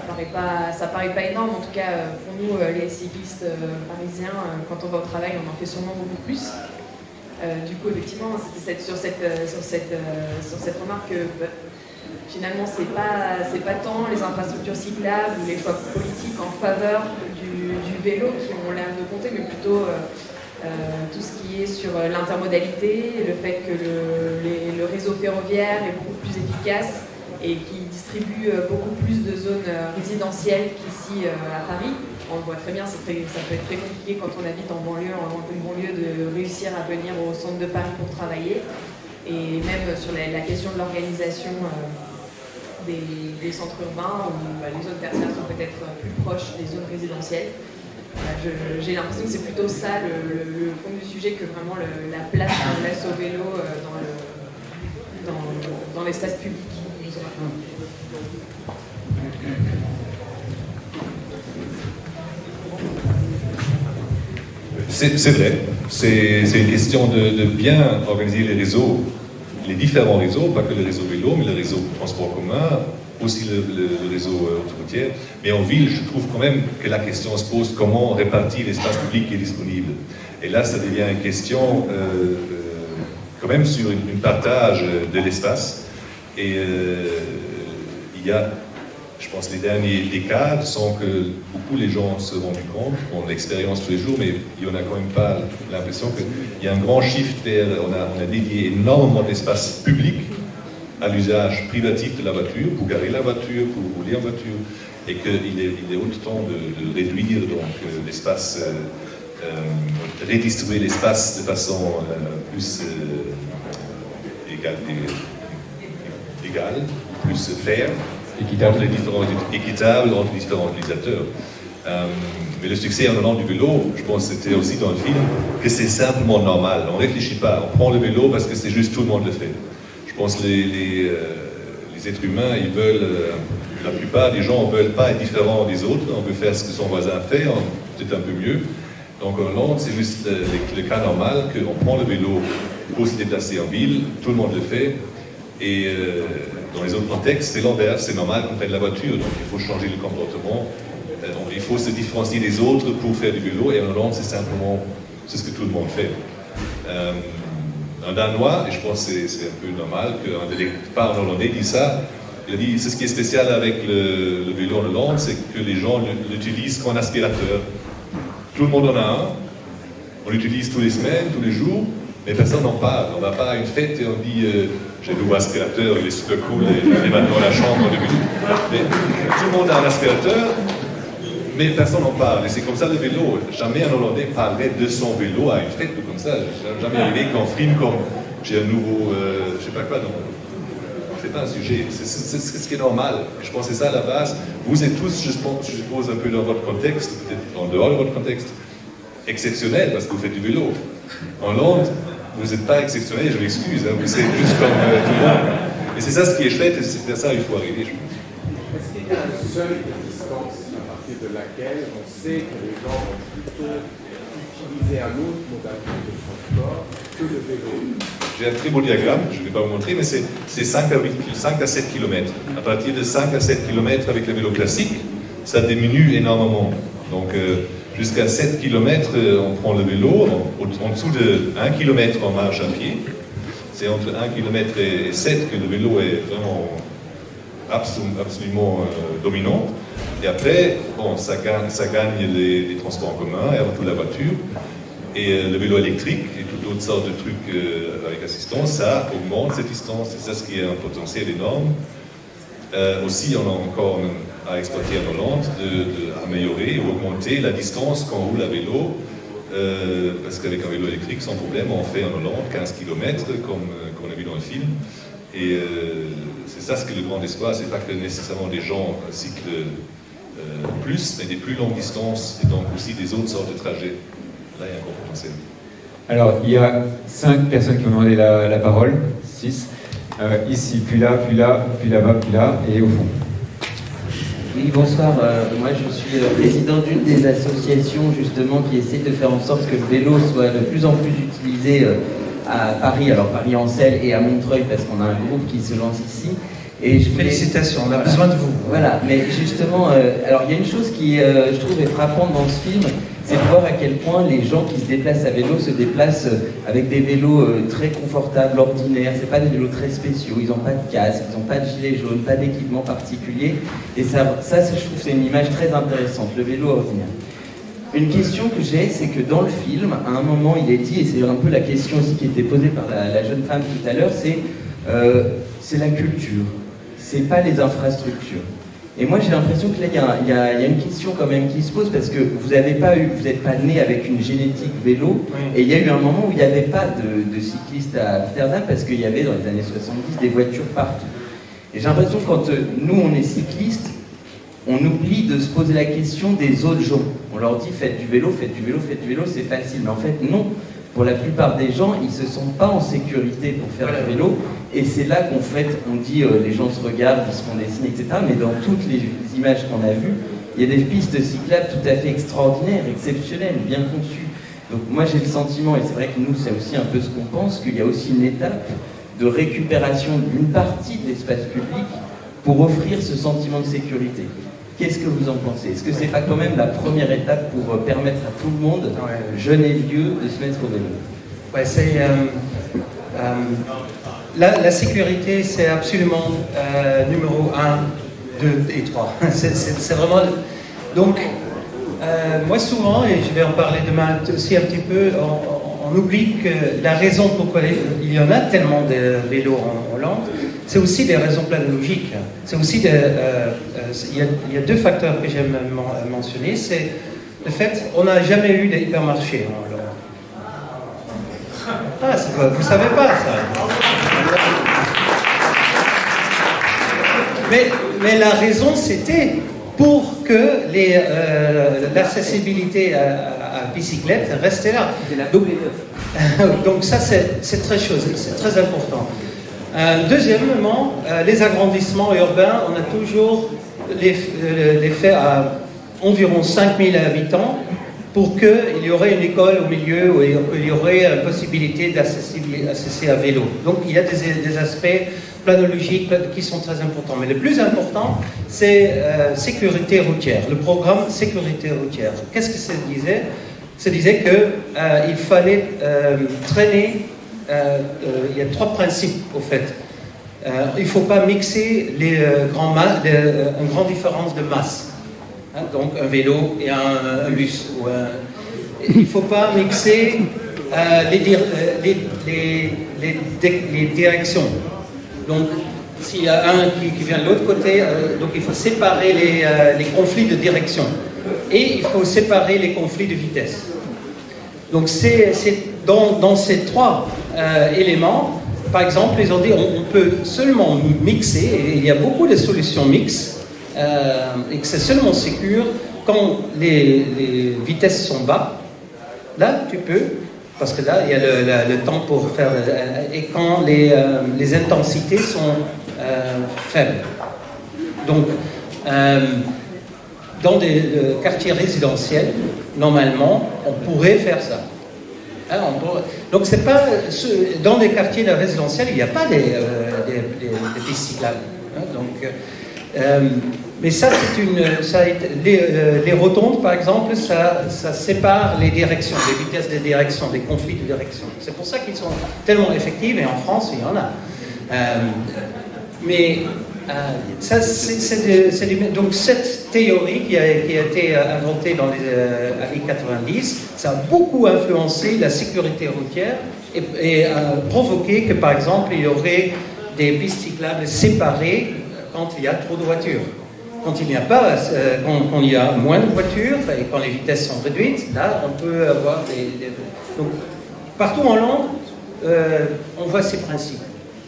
paraît pas énorme, en tout cas pour nous, les cyclistes parisiens, quand on va au travail, on en fait sûrement beaucoup plus. Du coup, effectivement, c'était sur cette remarque que finalement, c'est pas tant les infrastructures cyclables ou les choix politiques en faveur du vélo qui ont l'air de compter, mais plutôt tout ce qui est sur l'intermodalité, le fait que le réseau ferroviaire est beaucoup plus efficace et qui distribue beaucoup plus de zones résidentielles qu'ici à Paris. On le voit très bien, ça peut être très compliqué quand on habite en banlieue, de réussir à venir au centre de Paris pour travailler. Et même sur la question de l'organisation des centres urbains, où les zones tertiaires sont peut-être plus proches des zones résidentielles. J'ai l'impression que c'est plutôt ça le fond du sujet, que vraiment la place qu'on laisse au vélo dans l'espace public. C'est vrai, c'est une question de bien organiser les réseaux les différents réseaux, pas que le réseau vélo, mais le réseau transport commun, aussi le réseau autoroutier. Mais en ville, je trouve quand même que la question se pose comment répartir l'espace public qui est disponible. Et là, ça devient une question quand même sur une partage de l'espace. Et il y a, je pense, les derniers décades, sans que beaucoup les gens se rendent compte, on l'expérience tous les jours, mais il n'y en a quand même pas l'impression qu'il y a un grand shift vers, on a dédié énormément d'espace public à l'usage privatif de la voiture, pour garer la voiture, pour rouler en voiture, et qu'il est haut temps de réduire donc l'espace, redistribuer l'espace de façon plus égale, plus fair, équitable entre les différents utilisateurs. Mais le succès en allant du vélo, je pense que c'était aussi dans le film, que c'est simplement normal. On ne réfléchit pas, on prend le vélo parce que c'est juste tout le monde le fait. Je pense que les êtres humains, ils veulent, la plupart des gens ne veulent pas être différents des autres, on veut faire ce que son voisin fait, peut-être un peu mieux. Donc en Hollande, c'est juste le cas normal qu'on prend le vélo pour se déplacer en ville, tout le monde le fait. Et dans les autres contextes, c'est l'inverse, c'est normal qu'on prenne la voiture, donc il faut changer le comportement. Donc il faut se différencier des autres pour faire du vélo, et en Hollande, c'est ce que tout le monde fait. Un Danois, et je pense que c'est un peu normal qu'un parle hollandais dit ça, il a dit c'est ce qui est spécial avec le vélo en Hollande, c'est que les gens l'utilisent comme un aspirateur. Tout le monde en a un, on l'utilise tous les semaines, tous les jours, mais personne n'en parle. On ne va pas à une fête et on dit j'ai un nouveau aspirateur, il est super cool, et il est maintenant dans la chambre de vélo. Mais tout le monde a un aspirateur, mais personne n'en parle. Et c'est comme ça le vélo. Jamais un Hollandais parlerait de son vélo à une fête ou comme ça. J'ai jamais arrivé qu'en film, comme j'ai un nouveau, je sais pas quoi, non. C'est pas un sujet. C'est ce qui est normal. Je pense que c'est ça à la base. Vous êtes tous, je suppose, un peu dans votre contexte, peut-être en dehors de votre contexte, exceptionnel parce que vous faites du vélo. En Hollande, vous n'êtes pas exceptionnel, je m'excuse, hein, vous êtes plus comme tout le monde. Et c'est ça ce qui est chouette, et c'est à ça qu'il faut arriver, je pense. Est-ce qu'il y a une seule distance à partir de laquelle on sait que les gens vont plutôt utiliser un autre modalité de transport que le vélo? J'ai un très beau diagramme, je ne vais pas vous montrer, mais c'est 5 à 7 km. À partir de 5 à 7 km avec le vélo classique, ça diminue énormément. Donc jusqu'à 7 km, on prend le vélo, en dessous de 1 km on marche à pied. C'est entre 1 km et 7 que le vélo est vraiment absolument dominant. Et après, bon, ça gagne les transports en commun et avant tout la voiture. Et le vélo électrique et toutes autres sortes de trucs avec assistance, ça augmente cette distance. C'est ça ce qui est un potentiel énorme. Aussi, on a encore à exploiter en Hollande d'améliorer ou augmenter la distance quand on roule à vélo. Parce qu'avec un vélo électrique, sans problème, on fait en Hollande 15 km, comme on a vu dans le film. Et c'est ça ce que le grand espoir, c'est pas que nécessairement des gens cyclent plus, mais des plus longues distances, et donc aussi des autres sortes de trajets. Là, il y a un gros potentiel. Alors, il y a 5 personnes qui ont demandé la parole, 6. Ici, puis là, puis là, puis là-bas, puis là, et au fond. Oui, bonsoir. Moi, je suis président d'une des associations, justement, qui essaie de faire en sorte que le vélo soit de plus en plus utilisé à Paris, alors Paris-Ancel et à Montreuil, parce qu'on a un groupe qui se lance ici. Et Félicitations, on a besoin de vous. Voilà, mais justement, alors il y a une chose qui, je trouve, est frappante dans ce film, c'est de voir à quel point les gens qui se déplacent à vélo se déplacent avec des vélos très confortables, ordinaires. C'est pas des vélos très spéciaux, ils n'ont pas de casque, ils n'ont pas de gilet jaune, pas d'équipement particulier. Et ça, je trouve, c'est une image très intéressante, le vélo ordinaire. Une question que j'ai, c'est que dans le film, à un moment, il est dit, et c'est un peu la question aussi qui était posée par la jeune femme tout à l'heure, c'est la culture, c'est pas les infrastructures. Et moi, j'ai l'impression que là, il y a une question quand même qui se pose, parce que vous n'êtes pas né avec une génétique vélo, et il y a eu un moment où il n'y avait pas de cyclistes à Amsterdam, parce qu'il y avait, dans les années 70, des voitures partout. Et j'ai l'impression que quand nous, on est cyclistes, on oublie de se poser la question des autres gens. On leur dit, faites du vélo, faites du vélo, faites du vélo, c'est facile. Mais en fait, non. Pour la plupart des gens, ils ne se sentent pas en sécurité pour faire du vélo. Et c'est là qu'en fait, on dit, les gens se regardent, ils se font des signes, etc. Mais dans toutes les images qu'on a vues, il y a des pistes cyclables tout à fait extraordinaires, exceptionnelles, bien conçues. Donc moi, j'ai le sentiment, et c'est vrai que nous, c'est aussi un peu ce qu'on pense, qu'il y a aussi une étape de récupération d'une partie de l'espace public pour offrir ce sentiment de sécurité. Qu'est-ce que vous en pensez? Est-ce que c'est pas quand même la première étape pour permettre à tout le monde, jeunes et vieux, de se mettre au vélo? Ouais, c'est la sécurité, c'est absolument numéro 1, 2 et 3. C'est vraiment. Donc, moi souvent, et je vais en parler demain aussi un petit peu, on oublie que la raison pourquoi il y en a tellement de vélos en Hollande, c'est aussi des raisons planologiques. C'est aussi il y a deux facteurs que j'aime mentionner. C'est le fait qu'on n'a jamais eu d'hypermarché en Hollande. Ah, vous ne savez pas ça. Mais la raison, c'était pour que l'accessibilité à bicyclette restait là. Donc ça, c'est très important. Deuxièmement, les agrandissements urbains, on a toujours les faits à environ 5000 habitants pour qu'il y aurait une école au milieu où il y aurait une possibilité d'accéder à vélo. Donc il y a des aspects planologiques qui sont très importants. Mais le plus important, c'est sécurité routière, le programme sécurité routière. Qu'est-ce que ça disait? Ça disait qu'il fallait traîner. Il y a 3 principes au fait. Il ne faut pas mixer une grande différence de masse. Hein, donc un vélo et un bus. Il ne faut pas mixer les directions. Donc s'il y a un qui vient de l'autre côté, donc il faut séparer les conflits de direction. Et il faut séparer les conflits de vitesse. Donc c'est dans ces 3 éléments, par exemple, ils ont dit on peut seulement mixer, et il y a beaucoup de solutions mixtes, et que c'est seulement sécure quand les vitesses sont bas. Là, tu peux, parce que là, il y a le temps pour faire, et quand les intensités sont faibles. Donc, dans des quartiers résidentiels, normalement, on pourrait faire ça. Hein, donc, c'est pas dans des quartiers résidentiels, il n'y a pas des pistes cyclables. Hein, donc, mais ça, les rotondes, par exemple, ça sépare les directions, les vitesses de direction, des conflits de direction. C'est pour ça qu'ils sont tellement effectifs, et en France, il y en a. Ça, donc cette théorie qui a été inventée dans les années 90, ça a beaucoup influencé la sécurité routière et a provoqué que, par exemple, il y aurait des pistes cyclables séparées quand il y a trop de voitures. Quand il n'y a pas, quand il y a moins de voitures et quand les vitesses sont réduites, là, on peut avoir donc, partout en Hollande, on voit ces principes.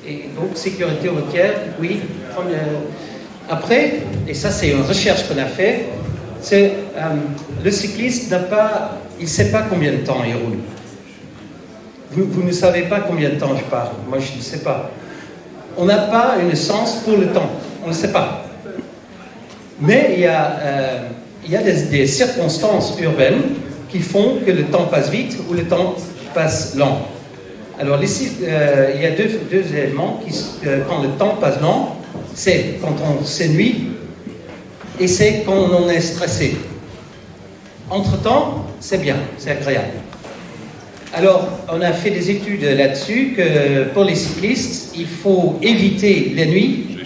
Et donc, sécurité routière, oui. Après, et ça c'est une recherche qu'on a fait, c'est le cycliste il ne sait pas combien de temps il roule. Vous ne savez pas combien de temps je parle. Moi, je ne sais pas. On n'a pas une sens pour le temps. On ne sait pas. Mais il y a des circonstances urbaines qui font que le temps passe vite ou le temps passe lent. Alors ici, il y a deux éléments quand le temps passe lent, c'est quand on s'ennuie et c'est quand on est stressé. Entre-temps, c'est bien, c'est agréable. Alors, on a fait des études là-dessus que pour les cyclistes, il faut éviter la nuit.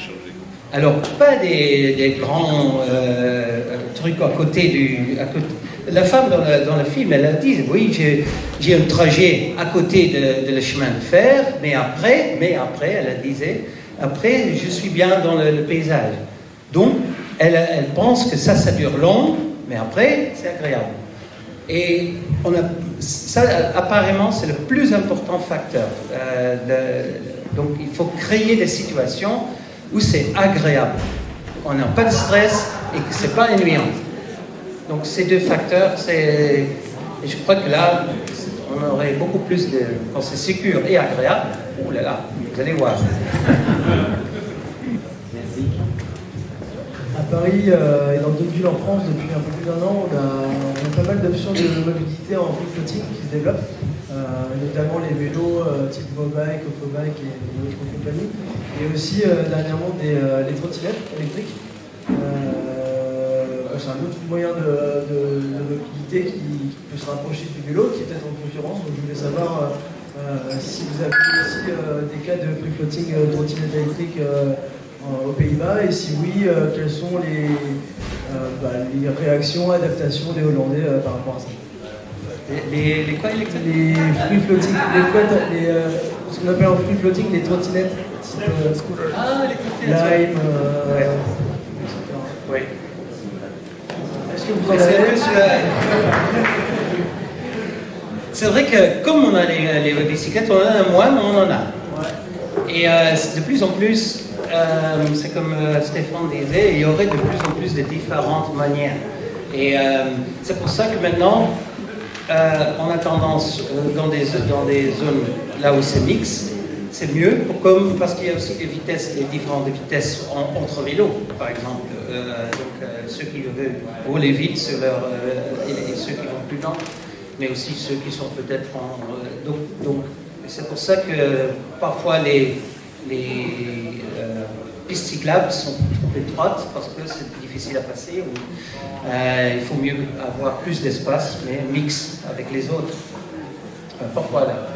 Alors, pas des grands trucs à côté La femme dans le film, elle a dit, oui, j'ai un trajet à côté de le chemin de fer, mais après, elle disait, après, je suis bien dans le paysage. Donc, elle pense que ça dure long, mais après, c'est agréable. Et ça, apparemment, c'est le plus important facteur. Donc, il faut créer des situations où c'est agréable. On n'a pas de stress et que c'est pas ennuyant. Donc ces deux facteurs, et je crois que là, on aurait beaucoup plus quand c'est sécure et agréable. Ouh là là, vous allez voir. Paris et dans d'autres villes en France, depuis un peu plus d'1 an, on a pas mal d'options de mobilité en free floating qui se développent, notamment les vélos type Vobike, Ofobike et d'autres compagnies, et aussi dernièrement les trottinettes électriques. C'est un autre moyen de mobilité qui peut se rapprocher du vélo, qui est peut-être en concurrence. Donc je voulais savoir si vous avez aussi des cas de free floating trottinette électrique aux Pays-Bas, et si oui, quelles sont les réactions, adaptations des Hollandais par rapport à ça. Les quoi électriques? Les free floating, ce qu'on appelle en free floating les trottinettes type scooter. Ah, les trottinettes. Lime, ouais. etc. Oui. Est-ce que vous en avez? C'est vrai que comme on a les bicyclettes, on en a moins, mais on en a. Et de plus en plus, c'est comme Stéphane disait, il y aurait de plus en plus de différentes manières. Et c'est pour ça que maintenant, on a tendance, dans des zones là où c'est mix, c'est mieux, parce qu'il y a aussi des vitesses, des différentes vitesses entre vélos, par exemple. Ceux qui veulent rouler vite sur et ceux qui vont plus lent, mais aussi ceux qui sont peut-être en... donc c'est pour ça que parfois les pistes cyclables sont trop étroites parce que c'est difficile à passer. Il faut mieux avoir plus d'espace, mais mix avec les autres. Pourquoi là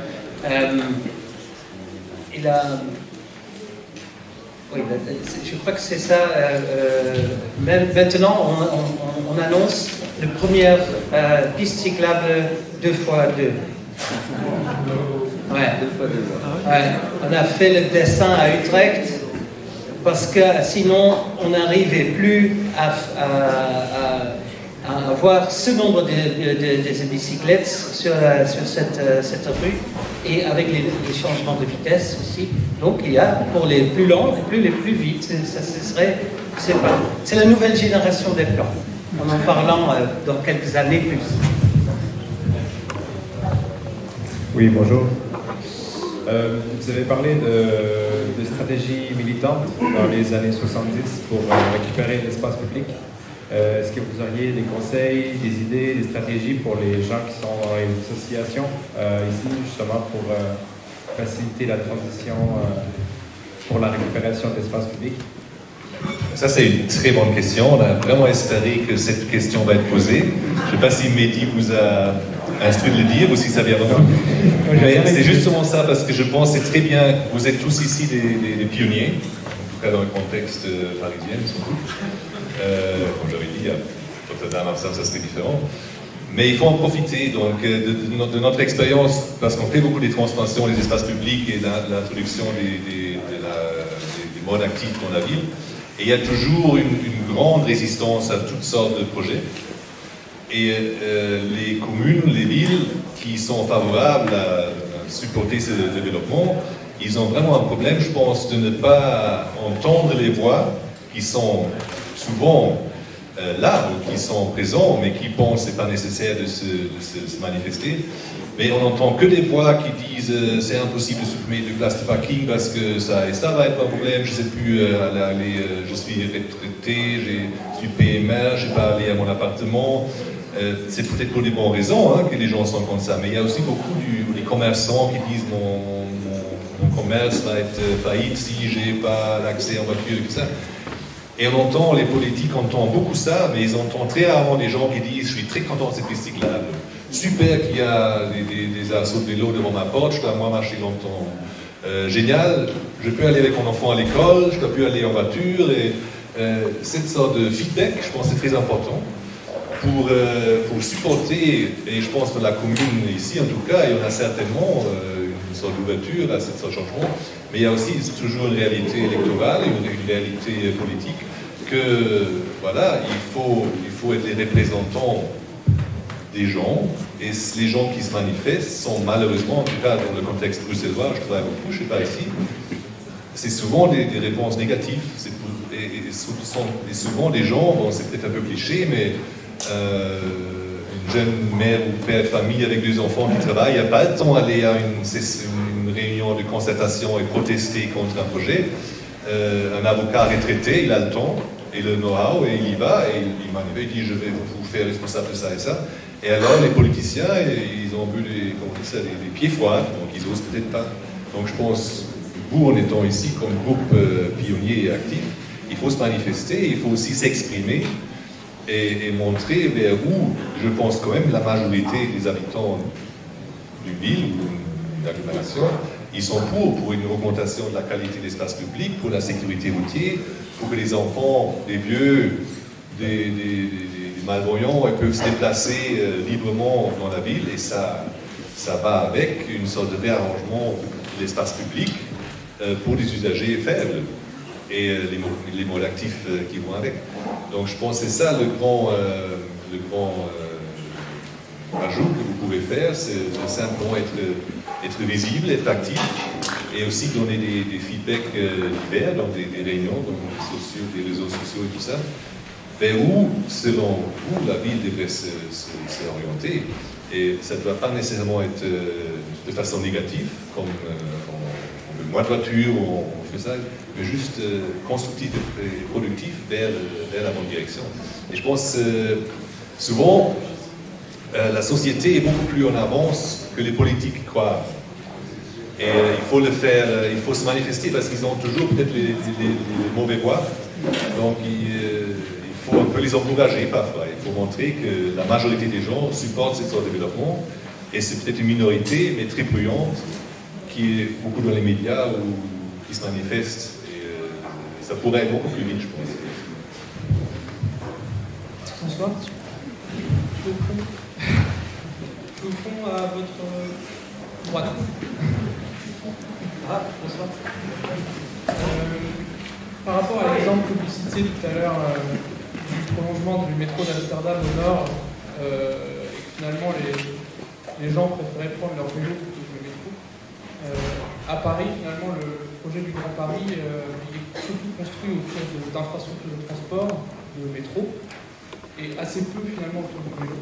oui, je crois que c'est ça. Maintenant, on annonce la première piste cyclable 2x2. Ouais. 2x2. Ouais. On a fait le dessin à Utrecht parce que sinon, on n'arrivait plus à avoir ce nombre de bicyclettes sur cette rue, et avec les changements de vitesse aussi. Donc il y a pour les plus lents et les plus vite. C'est la nouvelle génération des plans. En parlant dans quelques années plus. Oui, bonjour. Vous avez parlé de stratégie militante dans les années 70 pour récupérer l'espace public. Est-ce que vous auriez des conseils, des idées, des stratégies pour les gens qui sont dans les associations ici, justement pour faciliter la transition pour la récupération de l'espace public? Ça, c'est une très bonne question. On a vraiment espéré que cette question va être posée. Je ne sais pas si Mehdi vous a instruit de le dire ou si ça vient vraiment. C'est justement ça, parce que je pense que c'est très bien, vous êtes tous ici des pionniers, en tout cas dans le contexte parisien, comme j'avais dit, à Rotterdam, ça serait différent. Mais il faut en profiter donc, de notre expérience, parce qu'on fait beaucoup des transformations des espaces publics et l'introduction des modes actifs dans la ville. Et il y a toujours une grande résistance à toutes sortes de projets. Et les communes, les villes qui sont favorables à supporter ce développement, ils ont vraiment un problème, je pense, de ne pas entendre les voix qui sont souvent là, ou qui sont présents, mais qui pensent que ce n'est pas nécessaire de se manifester. Mais on n'entend que des voix qui disent c'est impossible de supprimer de place de parking parce que ça va être un problème, je ne sais plus aller, je suis retraité, je suis PMR, je n'ai pas allé à mon appartement. C'est peut-être pour des bonnes raisons que les gens sont comme ça, mais il y a aussi beaucoup des commerçants qui disent mon commerce va être faillite si je n'ai pas l'accès en voiture et tout ça. Et on entend, les politiques entendent beaucoup ça, mais ils entendent très rarement des gens qui disent je suis très content de cette piste cyclable. Super qu'il y a des assauts de vélo devant ma porte, je dois moi marcher longtemps. Génial, je peux aller avec mon enfant à l'école, je dois plus aller en voiture. Et cette sorte de feedback, je pense, c'est très important pour supporter, et je pense que la commune ici, en tout cas, il y en a certainement une sorte d'ouverture à cette sorte de changement, mais il y a aussi toujours une réalité électorale et une réalité politique que, voilà, il faut être les représentants des gens, et les gens qui se manifestent sont malheureusement, en tout cas dans le contexte bruxellois, je travaille beaucoup, je ne sais pas ici, c'est souvent des réponses négatives, et souvent des gens, bon c'est peut-être un peu cliché, mais une jeune mère ou père de famille avec 2 enfants qui travaillent, il n'y a pas le temps d'aller à une réunion de concertation et protester contre un projet. Un avocat retraité, il a le temps, et le know-how, et il y va, et il m'a dit je vais vous faire responsable de ça et ça. Et alors les politiciens, ils ont eu des pieds froids, donc ils n'osent peut-être pas. Donc je pense, vous en étant ici comme groupe pionnier et actif, il faut se manifester, il faut aussi s'exprimer et montrer vers où, je pense quand même, la majorité des habitants d'une ville ou d'une agglomération, ils sont pour une augmentation de la qualité de l'espace public, pour la sécurité routière, pour que les enfants, les vieux, des malvoyants peuvent se déplacer librement dans la ville, et ça va avec une sorte de réarrangement de l'espace public pour des usagers faibles et les modes actifs qui vont avec. Donc je pense que c'est ça le grand ajout que vous pouvez faire, c'est simplement être visible, être actif, et aussi donner des feedbacks divers dans des réunions, dans des réseaux sociaux et tout ça, vers où, selon vous, la ville devrait s'orienter. Et ça ne doit pas nécessairement être de façon négative, comme on veut moins de voitures, on fait ça, mais juste constructif et productif vers la bonne direction. Et je pense souvent, la société est beaucoup plus en avance que les politiques croient. Et il faut le faire, il faut se manifester parce qu'ils ont toujours peut-être les mauvais voix. Donc il faut un peu les encourager parfois. Il faut montrer que la majorité des gens supportent cette sorte de développement. Et c'est peut-être une minorité, mais très bruyante, qui est beaucoup dans les médias ou qui se manifeste. Et ça pourrait être beaucoup plus vite, je pense. Bonsoir. Je vous prends à votre droite. Ah, bonsoir. Par rapport à l'exemple que vous citiez tout à l'heure du prolongement du métro d'Amsterdam au nord, et que finalement les gens préféraient prendre leur vélo plutôt que le métro, à Paris, finalement, le projet du Grand Paris il est surtout construit autour d'infrastructures de transport, de métro, et assez peu finalement autour du vélo.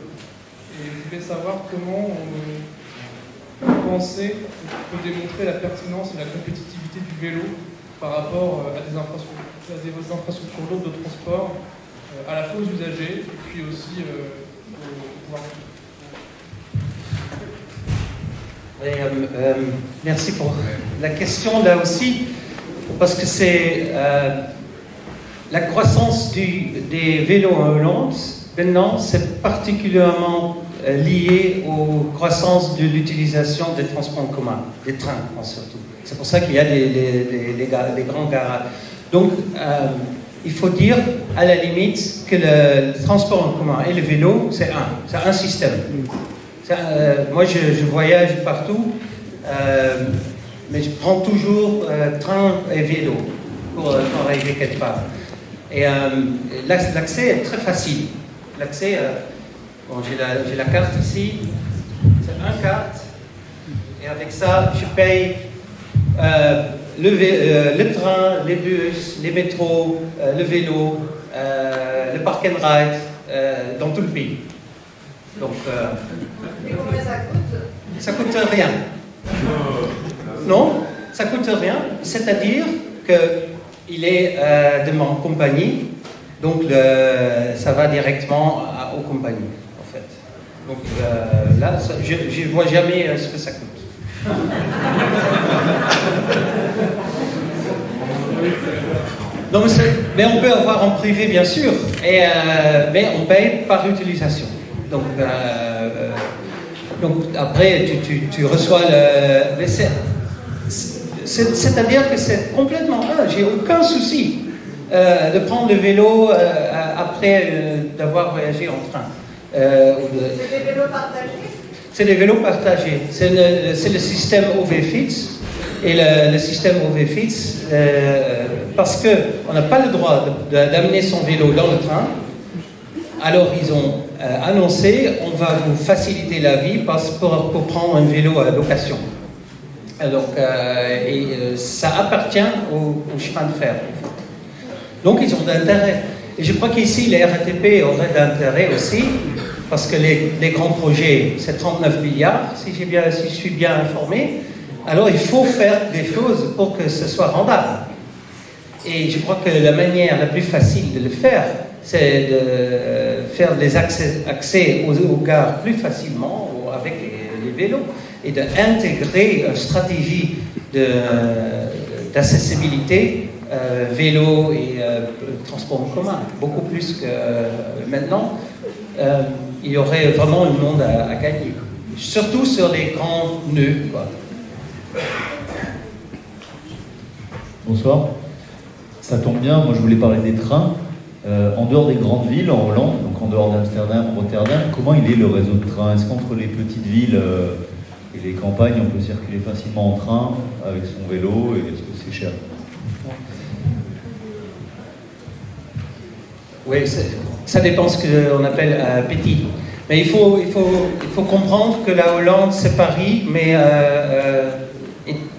Et je voulais savoir comment vous pensez qu'on peut démontrer la pertinence et la compétitivité du vélo par rapport à des infrastructures lourdes de transport, à la fois aux usagers et puis aussi au pouvoir public. Merci pour la question là aussi, parce que c'est la croissance des vélos en Hollande. Maintenant, c'est particulièrement lié aux croissances de l'utilisation des transports en commun, des trains surtout. C'est pour ça qu'il y a des grands garages. Donc, il faut dire, à la limite, que le transport en commun et le vélo, c'est un système. Moi, je voyage partout, mais je prends toujours train et vélo pour arriver quelque part. Et l'accès est très facile. L'accès, j'ai la carte ici, c'est une carte, et avec ça, je paye le train, les bus, les métros, le vélo, le park and ride, dans tout le pays. Donc, et combien ça coûte? Ça coûte rien. Non, ça coûte rien, c'est-à-dire qu'il est de ma compagnie. Donc, ça va directement aux compagnies, en fait. Donc, là, je ne vois jamais ce que ça coûte. Non, mais on peut avoir en privé, bien sûr, mais on paye par utilisation. Donc après, tu reçois le... C'est-à-dire que c'est complètement... j'ai aucun souci de prendre le vélo après d'avoir voyagé en train. C'est des vélos partagés? C'est des vélos partagés. C'est le système OVFIT. Et le système OVFIT, parce qu'on n'a pas le droit d'amener son vélo dans le train, alors ils ont annoncé, on va vous faciliter la vie pour prendre un vélo à location. Alors, ça appartient au chemin de fer. Donc ils ont d'intérêt. Et je crois qu'ici, les RATP auraient d'intérêt aussi, parce que les grands projets, c'est 39 milliards, si je suis bien informé. Alors il faut faire des choses pour que ce soit rentable. Et je crois que la manière la plus facile de le faire, c'est de faire des accès aux gares plus facilement avec les vélos et d'intégrer une stratégie d'accessibilité vélo et transport en commun, beaucoup plus que maintenant. Il y aurait vraiment un monde à gagner, surtout sur les grands nœuds, quoi. Bonsoir. Ça tombe bien, moi je voulais parler des trains. En dehors des grandes villes, en Hollande, donc en dehors d'Amsterdam, Rotterdam, comment il est le réseau de trains? Est-ce qu'entre les petites villes et les campagnes, on peut circuler facilement en train avec son vélo, et est-ce que c'est cher? Oui, ça dépend ce qu'on appelle petit. Mais il faut comprendre que la Hollande, c'est Paris, mais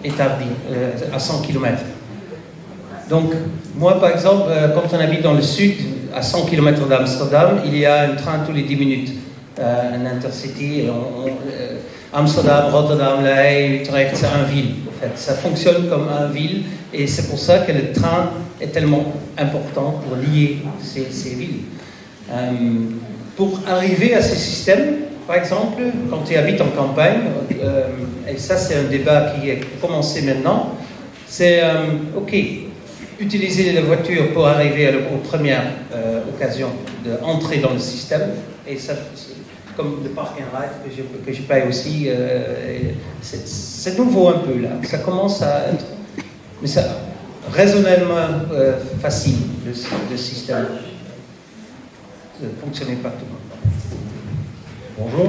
établi à 100 km. Donc, moi, par exemple, quand on habite dans le sud, à 100 km d'Amsterdam, il y a un train tous les 10 minutes, un intercity. Amsterdam, Rotterdam, La Haye, Utrecht, c'est un ville. En fait. Ça fonctionne comme un ville, et c'est pour ça que le train est tellement important pour lier ces villes. Pour arriver à ce système, par exemple, quand tu habites en campagne, et ça c'est un débat qui est commencé maintenant, c'est ok, utiliser la voiture pour arriver aux premières occasions d'entrer dans le système, et ça, comme le park and ride que je paye aussi, c'est nouveau un peu là, ça commence à être, mais ça raisonnablement facile, le système. Ça ne fonctionnait pas tout le monde. Bonjour,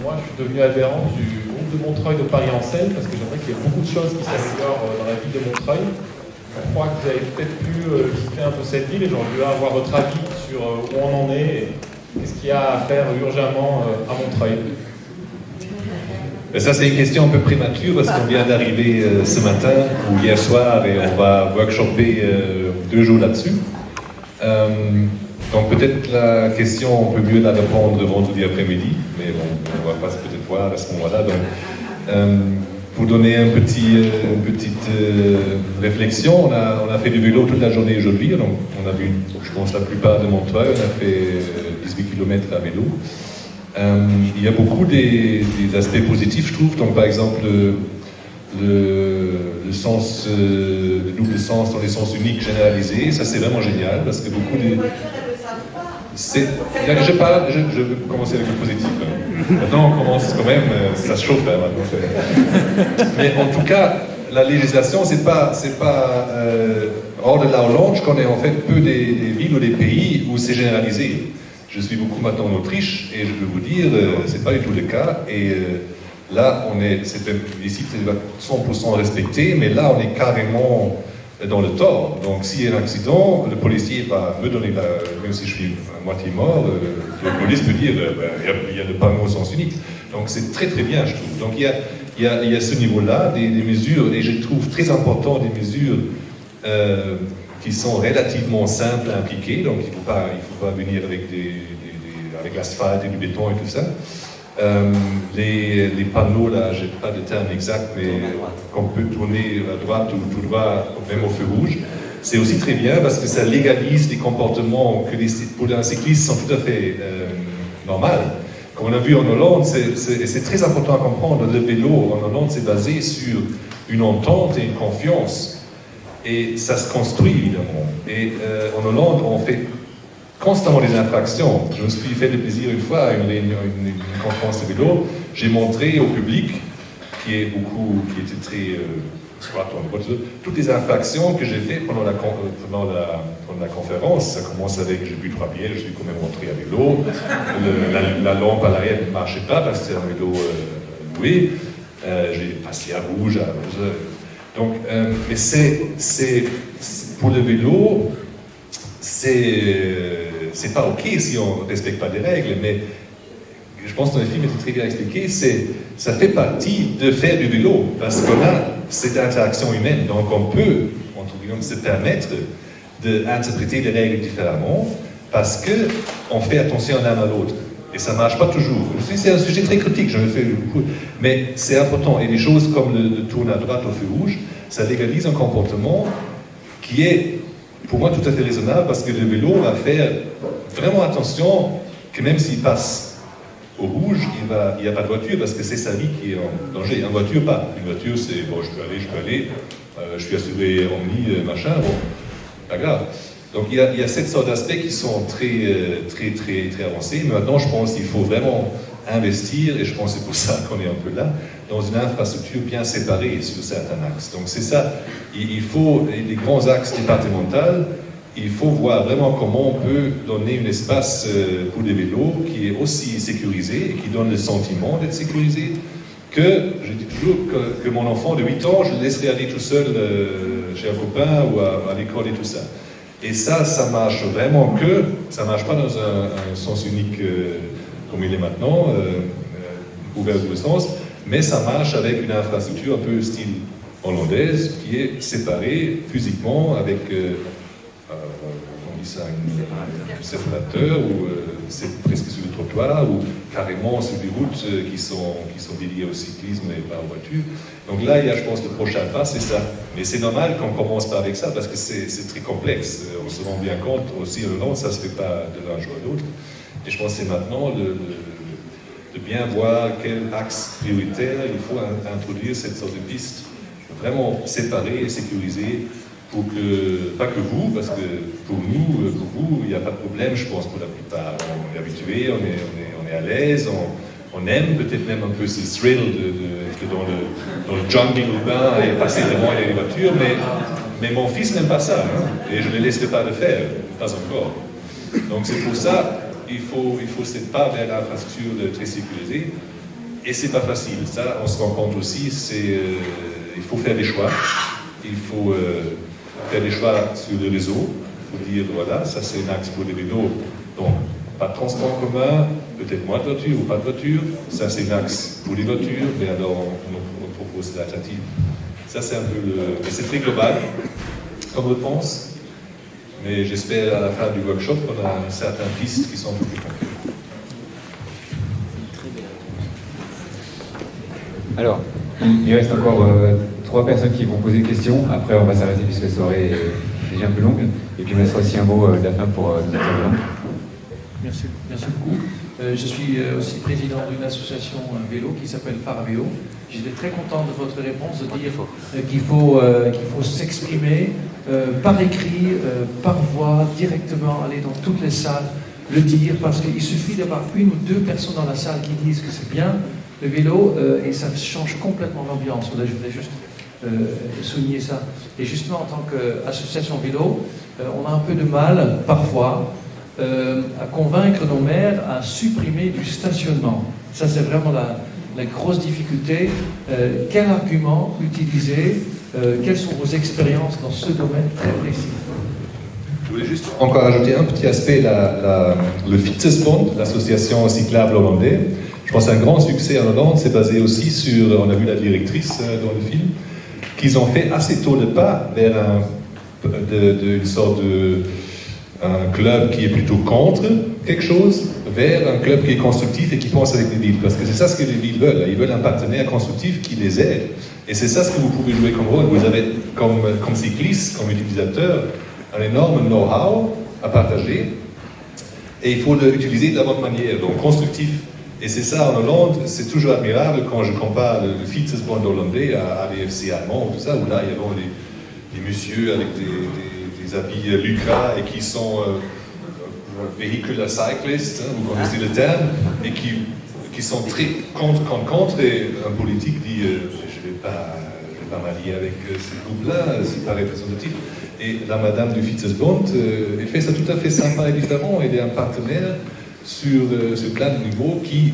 moi je suis devenu adhérent du groupe de Montreuil de Paris en Seine parce que j'aimerais qu'il y ait beaucoup de choses qui s'améliorent dans la ville de Montreuil. Je crois que vous avez peut-être pu visiter un peu cette ville et j'aurais voulu avoir votre avis sur où on en est et qu'est-ce qu'il y a à faire urgemment à Montreuil. Mais ça, c'est une question un peu prématurée parce qu'on vient d'arriver ce matin ou hier soir et on va workshopper 2 jours là-dessus. Donc peut-être la question, on peut mieux la répondre vendredi après-midi, mais bon, on va pas peut-être voir à ce moment-là. Donc, pour donner une petite réflexion, on a fait du vélo toute la journée aujourd'hui. Donc on a vu, je pense, la plupart de Montreuil, on a fait 18 km à vélo. Il y a beaucoup des aspects positifs, je trouve. Donc par exemple, le sens, le double sens dans les sens uniques généralisés, ça c'est vraiment génial parce que beaucoup de... Je veux commencer avec le positif. Maintenant on commence quand même, ça se chauffe maintenant. Mais en tout cas, la législation, c'est pas hors de la Hollande, je connais en fait peu des villes ou des pays où c'est généralisé. Je suis beaucoup maintenant en Autriche et je peux vous dire, c'est pas du tout le cas. Et là, ici c'est 100% respecté, mais là on est carrément dans le tort. Donc s'il y a un accident, le policier va me donner, même si je suis à moitié mort, la police peut dire il y a le panneau au sens unique. Donc c'est très très bien, je trouve. Donc il y a ce niveau-là, des mesures, et je trouve très important des mesures qui sont relativement simples à appliquer. Donc il faut pas venir avec l'asphalte et du béton et tout ça. Les panneaux, là, j'ai pas de terme exact, mais qu'on peut tourner à droite ou tout droit, même au feu rouge, c'est aussi très bien parce que ça légalise des comportements que pour un cycliste sont tout à fait normaux. Comme on a vu en Hollande, c'est très important à comprendre, le vélo en Hollande, c'est basé sur une entente et une confiance. Et ça se construit, évidemment. Et en Hollande, on fait constamment des infractions. Je me suis fait le plaisir une fois à une réunion, une conférence de vélo, j'ai montré au public, qui était très toutes les infractions que j'ai faites pendant la conférence. Ça commence avec j'ai bu 3 bières, je suis quand même rentré à vélo, la lampe à l'arrière ne marchait pas parce que c'était un vélo loué, j'ai passé à rouge, à 11 heures. Donc, mais c'est pour le vélo, c'est pas ok si on ne respecte pas des règles, mais je pense que dans le film était très bien expliqué, ça fait partie de faire du vélo, parce qu'on a cette interaction humaine, donc on peut, entre guillemets, se permettre d'interpréter les règles différemment, parce qu'on fait attention l'un à l'autre. Et ça ne marche pas toujours. C'est un sujet très critique, j'en ai fait beaucoup, mais c'est important. Et des choses comme le tourner à droite au feu rouge, ça légalise un comportement qui est pour moi tout à fait raisonnable parce que le vélo va faire vraiment attention que même s'il passe au rouge, il n'y a pas de voiture parce que c'est sa vie qui est en danger. Une voiture, pas. Une voiture, c'est bon, je peux aller, je suis assuré omni, machin, bon, pas grave. Donc il y a cette sorte d'aspects qui sont très avancés. Mais maintenant, je pense qu'il faut vraiment investir, et je pense que c'est pour ça qu'on est un peu là, dans une infrastructure bien séparée sur certains axes. Donc c'est ça, il faut, les grands axes départementaux, il faut voir vraiment comment on peut donner un espace pour les vélos qui est aussi sécurisé et qui donne le sentiment d'être sécurisé, que je dis toujours que mon enfant de 8 ans, je le laisserai aller tout seul chez un copain ou à l'école et tout ça. Et ça marche vraiment ça marche pas dans un sens unique comme il est maintenant, ouvert de sens, mais ça marche avec une infrastructure un peu style hollandaise qui est séparée physiquement avec on dit ça, un séparateur, ou c'est presque sur le trottoir, ou carrément sur des routes qui sont dédiées au cyclisme et pas aux voitures. Donc là, il y a, je pense, le prochain pas, c'est ça. Mais c'est normal qu'on commence pas avec ça, parce que c'est très complexe. On se rend bien compte, aussi en Hollande, ça ne se fait pas de l'un jour à l'autre. Et je pense que c'est maintenant de bien voir quel axe prioritaire il faut introduire cette sorte de piste vraiment séparée et sécurisée pour que, pas que vous, parce que pour nous, pour vous, il n'y a pas de problème, je pense, pour la plupart. On est habitué, on est à l'aise, on aime peut-être même un peu ce thrill d'être dans le jungle urbain et passer devant les voitures, mais mon fils n'aime pas ça, hein, et je ne le laisserai pas le faire, pas encore. Donc c'est pour ça, il faut cette part vers l'infrastructure très sécurisée, et c'est pas facile. Ça, on se rend compte aussi, il faut faire des choix, il faut faire des choix sur le réseau, il faut dire, voilà, ça c'est un axe pour les vélos, donc pas de transport en commun, peut-être moins de voitures ou pas de voitures, ça c'est un axe pour les voitures, mais alors on propose l'alternative. Ça c'est un peu mais c'est très global, comme réponse. Mais j'espère à la fin du workshop qu'on a certaines pistes qui sont un peu plus concrètes. Alors, il reste encore 3 personnes qui vont poser des questions. Après, on va s'arrêter puisque la soirée est déjà un peu longue. Et puis, on laissera aussi un mot de la fin pour nos intervenants. Merci beaucoup. Je suis aussi président d'une association vélo qui s'appelle Paravélo. J'étais très content de votre réponse, de dire qu'il faut s'exprimer par écrit, par voix, directement, aller dans toutes les salles, le dire, parce qu'il suffit d'avoir 1 ou 2 personnes dans la salle qui disent que c'est bien le vélo et ça change complètement l'ambiance. Là, je voulais juste souligner ça. Et justement, en tant qu'association vélo, on a un peu de mal, parfois, à convaincre nos maires à supprimer du stationnement. Ça, c'est vraiment la grosse difficulté. Quel argument utiliser? Quelles sont vos expériences dans ce domaine très précis? Je voulais juste encore ajouter un petit aspect, le Fietsbond, l'association cyclable hollandaise. Je pense que un grand succès en Hollande, c'est basé aussi sur, on a vu la directrice dans le film, qu'ils ont fait assez tôt le pas vers une sorte un club qui est plutôt contre quelque chose, vers un club qui est constructif et qui pense avec les villes. Parce que c'est ça ce que les villes veulent. Ils veulent un partenaire constructif qui les aide. Et c'est ça ce que vous pouvez jouer comme rôle. Vous avez, comme cycliste, comme utilisateur, un énorme know-how à partager. Et il faut l'utiliser de la bonne manière, donc constructif. Et c'est ça, en Hollande, c'est toujours admirable quand je compare le Fietsbond hollandais à l'EFC allemand, ou tout ça, où là, il y a des messieurs avec des habits Lucas et qui sont véhicules à cyclistes, hein, vous connaissez le terme, et qui sont très contre, et un politique dit je ne vais pas m'allier avec ce groupe-là, c'est pas représentatif. Et la madame du Fietsbond, elle fait ça tout à fait sympa et différent, elle est un partenaire sur plein de niveaux qui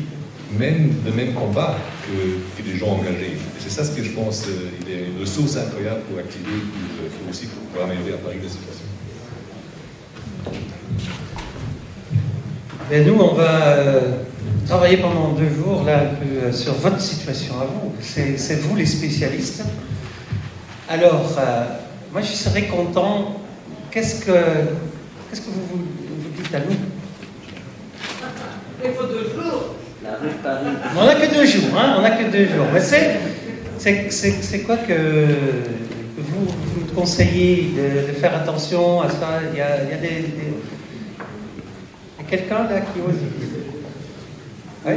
mènent le même combat que les gens engagés. Et c'est ça ce que je pense, il est une ressource incroyable pour activer, pour aussi pour améliorer à Paris la situation. Et nous, on va travailler pendant 2 jours là, un peu, sur votre situation à vous. C'est vous les spécialistes. Alors, moi je serais content. Qu'est-ce que vous dites à nous? Il faut 2 jours. On n'a que 2 jours, hein, on n'a que 2 jours. Mais c'est quoi vous me conseillez de faire attention à ça? Il y a quelqu'un là qui ose? Oui.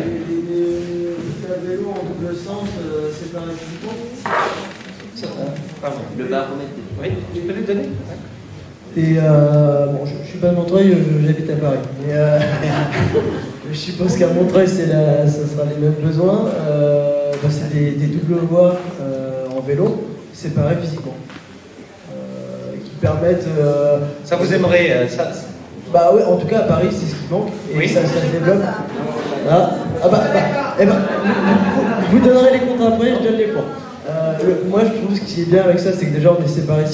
Les vélos en double sens, c'est pas physiquement. Pardon. Le baromètre. Oui, tu peux le donner? Et bon, je suis pas de Montreuil, j'habite à Paris. Mais je suppose qu'à Montreuil, ça sera les mêmes besoins. C'est des doubles voies en vélo, séparées physiquement, qui permettent. Ça vous aimerait ça? Bah oui, en tout cas à Paris, c'est ce qui manque et oui. ça se développe. Vous donnerez les comptes après, je donne les points. Moi, je trouve ce qui est bien avec ça, c'est que déjà on est séparés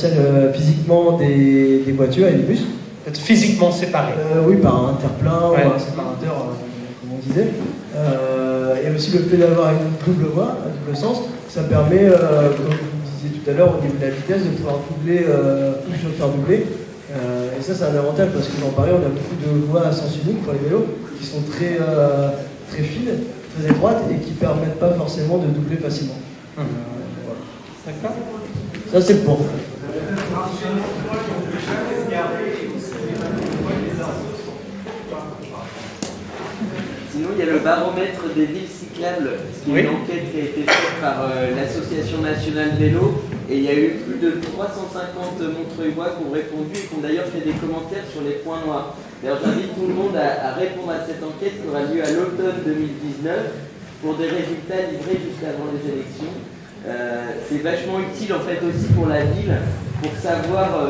physiquement des voitures et des bus. Être physiquement séparés. Oui, par un terre-plein ou un séparateur, comme on disait. Et aussi le fait d'avoir une double voie, un double sens, ça permet, comme vous disiez tout à l'heure, au niveau de la vitesse, de pouvoir doubler ou se faire doubler. Et ça, c'est un avantage parce que dans Paris, on a beaucoup de voies à sens unique pour les vélos qui sont très fines, très étroites et qui ne permettent pas forcément de doubler facilement. Voilà. D'accord. Ça, c'est le point. Sinon, il y a le baromètre des villes cyclables, qui est une enquête qui a été faite par l'Association nationale vélo. Et il y a eu plus de 350 Montreuillois qui ont répondu et qui ont d'ailleurs fait des commentaires sur les points noirs. D'ailleurs, j'invite tout le monde à répondre à cette enquête qui aura lieu à l'automne 2019 pour des résultats livrés juste avant les élections. C'est vachement utile en fait aussi pour la ville, pour savoir...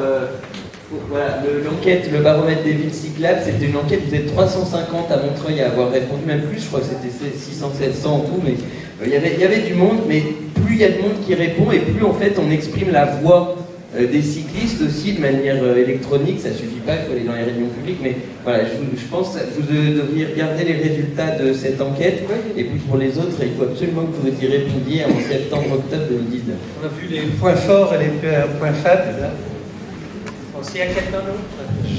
Voilà, l'enquête, le baromètre des villes cyclables, c'était une enquête, vous êtes 350 à Montreuil à avoir répondu, même plus, je crois que c'était 600-700 en tout, mais il y avait du monde, mais plus il y a de monde qui répond, et plus en fait on exprime la voix des cyclistes aussi de manière électronique, ça suffit pas, il faut aller dans les réunions publiques, mais voilà, je pense que vous devriez regarder les résultats de cette enquête, et puis pour les autres, il faut absolument que vous y répondiez en septembre-octobre 2019. On a vu les points forts et les points faibles, là. S'il y a quelqu'un d'autre?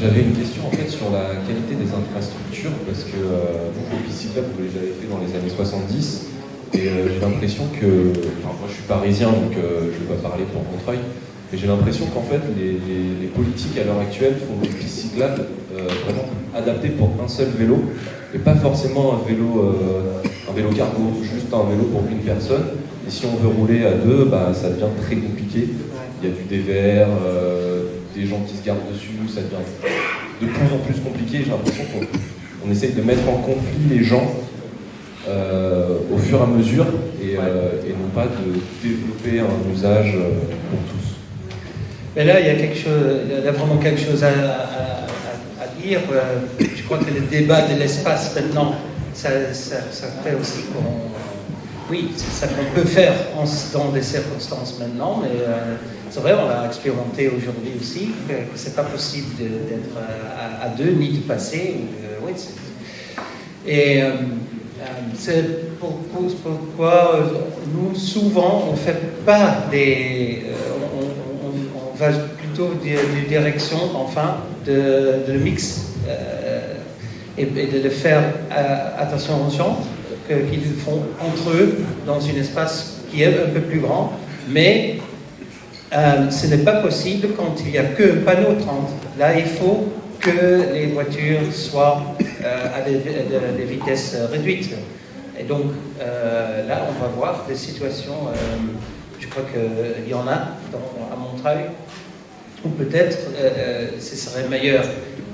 J'avais une question en fait sur la qualité des infrastructures parce que vous, vos pistes cyclables, vous les avez fait dans les années 70 et j'ai l'impression que, enfin moi je suis parisien donc je ne vais pas parler pour Montreuil, mais j'ai l'impression qu'en fait les politiques à l'heure actuelle font des pistes cyclables vraiment adaptées pour un seul vélo et pas forcément un vélo cargo, juste un vélo pour une personne. Et si on veut rouler à deux, bah, ça devient très compliqué. Il y a du DVR, des gens qui se gardent dessus, ça devient de plus en plus compliqué. J'ai l'impression qu'on essaye de mettre en conflit les gens au fur et à mesure et non pas de développer un usage pour tous. Mais là, il y a vraiment quelque chose à dire. Je crois que le débat de l'espace maintenant, ça fait aussi qu'on... Oui, c'est ça qu'on peut faire dans des circonstances maintenant, mais c'est vrai, on l'a expérimenté aujourd'hui aussi, que c'est pas possible d'être à deux, ni de passer. Oui, et c'est pourquoi nous, souvent, on ne fait pas des... on va plutôt des directions, enfin, de mix, et de le faire attention aux gens, qu'ils font entre eux dans un espace qui est un peu plus grand, mais ce n'est pas possible quand il n'y a qu'un panneau 30. Là, il faut que les voitures soient à des vitesses réduites. Et donc, là, on va voir des situations, je crois qu'il y en a à Montreuil, où peut-être ce serait meilleur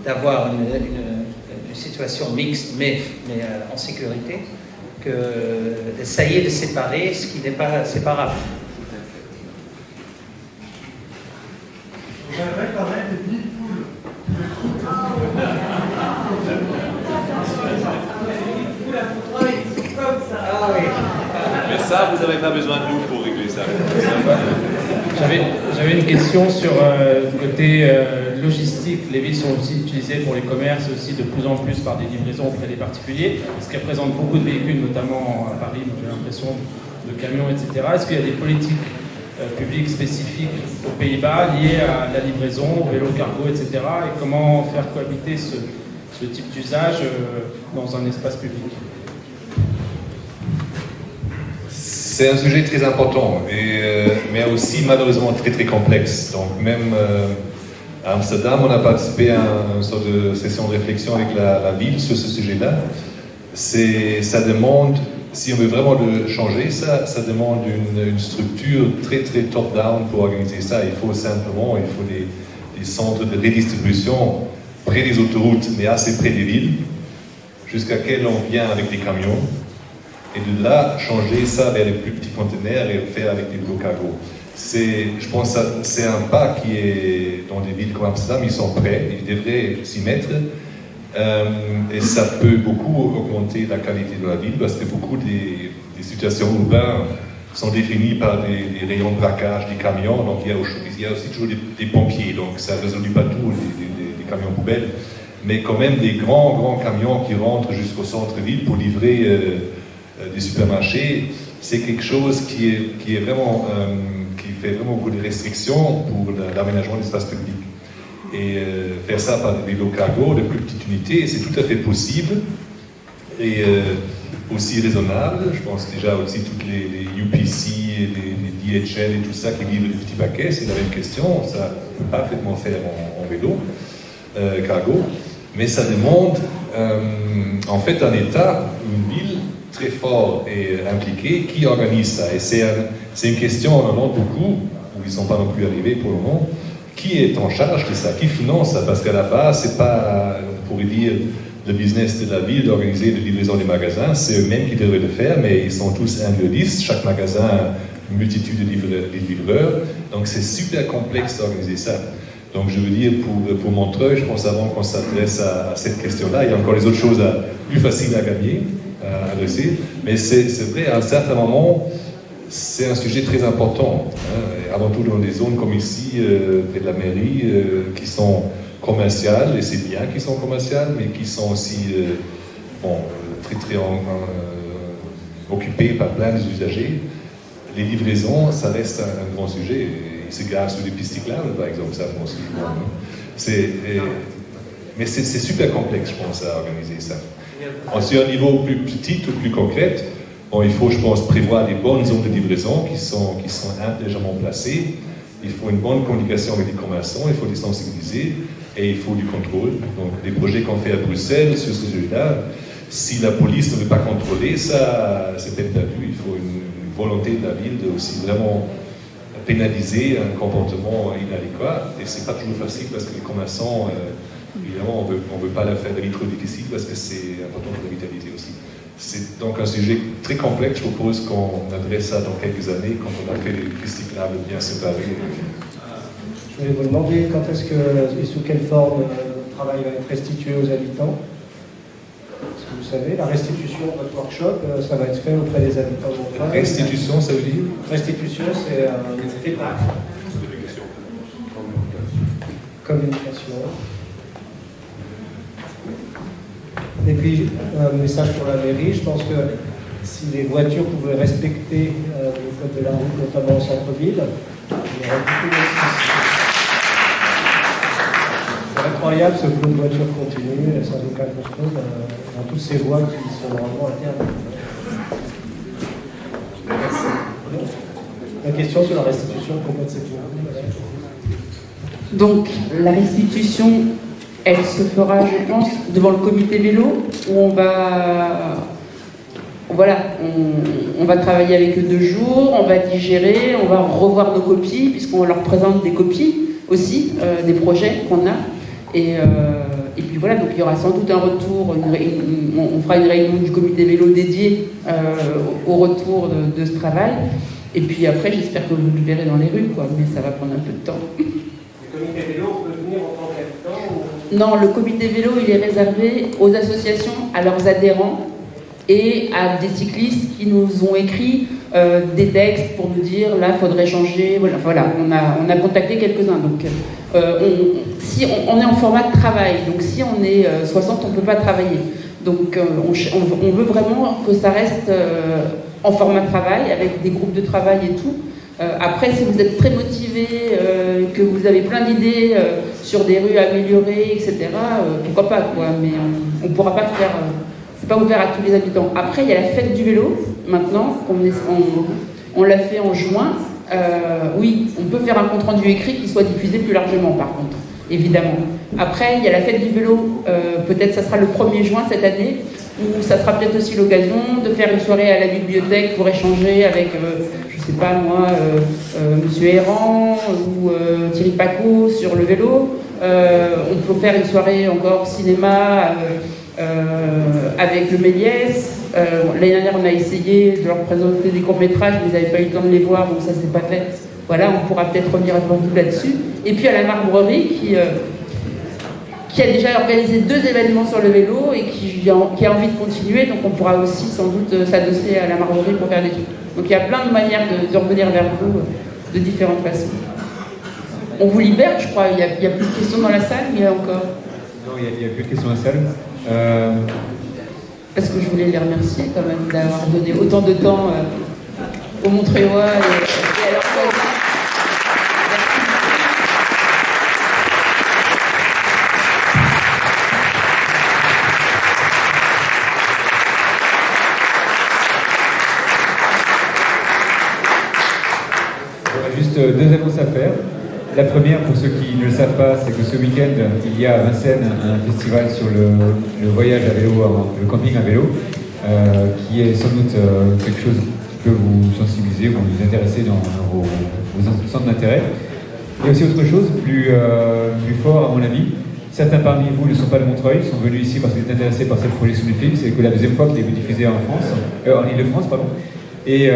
d'avoir une situation mixte, mais en sécurité, que d'essayer de séparer ce qui n'est pas séparable. J'aimerais quand même des petites poules. Mais ça, vous n'avez pas besoin de nous pour régler ça. J'avais une question sur le côté logistique. Les villes sont aussi utilisées pour les commerces, aussi de plus en plus par des livraisons auprès des particuliers, ce qui représente beaucoup de véhicules, notamment à Paris, j'ai l'impression, de camions, etc. Est-ce qu'il y a des politiques publiques spécifiques aux Pays-Bas liées à la livraison, au vélo cargo, etc. Et comment faire cohabiter ce type d'usage dans un espace public? C'est un sujet très important, mais aussi malheureusement très très complexe. Donc même à Amsterdam, on a participé à une sorte de session de réflexion avec la ville sur ce sujet-là. Ça demande, si on veut vraiment le changer, ça demande une structure très très top-down pour organiser ça. Il faut des centres de redistribution près des autoroutes, mais assez près des villes, jusqu'à quel on vient avec des camions. Et de là, changer ça vers les plus petits conteneurs et faire avec des gros cargos. Je pense que c'est un pas qui est, dans des villes comme Amsterdam, ils sont prêts, ils devraient s'y mettre. Et ça peut beaucoup augmenter la qualité de la ville, parce que beaucoup des situations urbaines sont définies par des rayons de braquage, des camions, donc il y a aussi toujours des pompiers, donc ça ne résout pas tout, des camions poubelles, mais quand même des grands camions qui rentrent jusqu'au centre-ville pour livrer des supermarchés, c'est quelque chose qui fait vraiment beaucoup de restrictions pour l'aménagement de l'espace public. Et faire ça par des vélos cargo, de plus petites unités, c'est tout à fait possible et aussi raisonnable. Je pense déjà aussi toutes les UPC et les DHL et tout ça qui livrent des petits paquets, c'est la même question, ça peut parfaitement faire en vélo cargo, mais ça demande en fait un État, une ville très fort et impliqué qui organise ça. Et c'est une question, on en demande beaucoup, où ils ne sont pas non plus arrivés pour le moment. Qui est en charge de ça? Qui finance ça? Parce qu'à la base, c'est pas, on pourrait dire, le business de la ville d'organiser la livraison des magasins, c'est eux-mêmes qui devraient le faire, mais ils sont tous individualistes, chaque magasin a une multitude de livreurs, donc c'est super complexe d'organiser ça. Donc je veux dire, pour Montreuil, je pense avant qu'on s'adresse à cette question-là, il y a encore les autres choses plus faciles à gagner, à adresser, mais c'est vrai, à un certain moment, c'est un sujet très important, hein, avant tout dans des zones comme ici, près de la mairie, qui sont commerciales, et c'est bien qu'ils sont commerciales, mais qui sont aussi très occupées par plein d'usagers. Les livraisons, ça reste un grand sujet. Ils se garent sur des pistes cyclables, par exemple, ça pense mais c'est super complexe, je pense, à organiser ça. Sur un niveau plus petit ou plus concret, il faut, je pense, prévoir des bonnes zones de livraison qui sont intelligemment placées. Il faut une bonne communication avec les commerçants, il faut les sensibiliser et il faut du contrôle. Donc, les projets qu'on fait à Bruxelles sur ce sujet-là, si la police ne veut pas contrôler, ça, c'est peine perdue. Il faut une volonté de la ville de aussi vraiment pénaliser un comportement inadéquat. Et c'est pas toujours facile parce que les commerçants, évidemment, on veut pas la faire de trop difficile parce que c'est important pour la vitalité aussi. C'est donc un sujet très complexe. Je propose qu'on adresse ça dans quelques années, quand on a fait les pistes cyclables bien séparées. Je voulais vous demander quand est-ce que et sous quelle forme le travail va être restitué aux habitants. Est-ce que vous savez, la restitution de votre workshop, ça va être fait auprès des habitants de Montreuil. Restitution, ça veut dire? Restitution, c'est un feedback. Communication. Et puis, un message pour la mairie, je pense que si les voitures pouvaient respecter le code de la route, notamment au centre-ville, il y aurait beaucoup de soucis. C'est incroyable ce flot de voitures continue, sans aucun contrôle, dans toutes ces voies qui sont normalement internes. La question sur la restitution complète cette voie. Donc, la restitution, elle se fera, je pense, devant le comité vélo, où on va travailler avec eux 2 jours, on va digérer, on va revoir nos copies, puisqu'on leur présente des copies aussi, des projets qu'on a. Et puis voilà, donc il y aura sans doute un retour, on fera une réunion du comité vélo dédiée au retour de ce travail. Et puis après, j'espère que vous le verrez dans les rues, quoi, mais ça va prendre un peu de temps. Le comité vélo peut venir en tant qu'habitant ou... Non, le comité vélo, il est réservé aux associations, à leurs adhérents et à des cyclistes qui nous ont écrit des textes pour nous dire là, il faudrait changer. Voilà. On a contacté quelques-uns. Donc, si on est en format de travail, donc si on est 60, on ne peut pas travailler. Donc, on veut vraiment que ça reste en format de travail, avec des groupes de travail et tout. Après, si vous êtes très motivé, que vous avez plein d'idées sur des rues améliorées, etc., pourquoi pas, quoi. Mais on ne pourra pas faire c'est pas ouvert à tous les habitants. Après, il y a la fête du vélo, maintenant, on l'a fait en juin. Oui, on peut faire un compte-rendu écrit qui soit diffusé plus largement, par contre, évidemment. Après, il y a la fête du vélo, peut-être ça sera le 1er juin cette année, où ça sera peut-être aussi l'occasion de faire une soirée à la bibliothèque pour échanger avec, je sais pas moi, Monsieur Errand ou Thierry Paco sur le vélo. On peut faire une soirée encore cinéma avec le Méliès. L'année dernière, on a essayé de leur présenter des courts-métrages, mais ils n'avaient pas eu le temps de les voir, donc ça s'est pas fait. Voilà, on pourra peut-être revenir un peu là-dessus. Et puis à la Marbrerie, qui a déjà organisé 2 événements sur le vélo et qui a envie de continuer, donc on pourra aussi sans doute s'adosser à la Marbrerie pour faire des trucs. Donc il y a plein de manières de revenir vers vous de différentes façons. On vous libère, je crois, il n'y a plus de questions dans la salle, mais il y a encore... Non, il n'y a plus de questions dans la salle. Parce que je voulais les remercier quand même d'avoir donné autant de temps aux Montreuillois et à leurs voisins. Juste 2 annonces à faire. La première, pour ceux qui ne le savent pas, c'est que ce week-end, il y a à Vincennes un festival sur le voyage à vélo, le camping à vélo, qui est sans doute quelque chose qui peut vous sensibiliser, vous intéresser dans vos centres d'intérêt. Il y a aussi autre chose, plus fort à mon avis. Certains parmi vous ne sont pas de Montreuil, sont venus ici parce qu'ils étaient intéressés par cette projection du film. C'est que la deuxième fois qu'il est diffusé en Ile-de-France, pardon. Et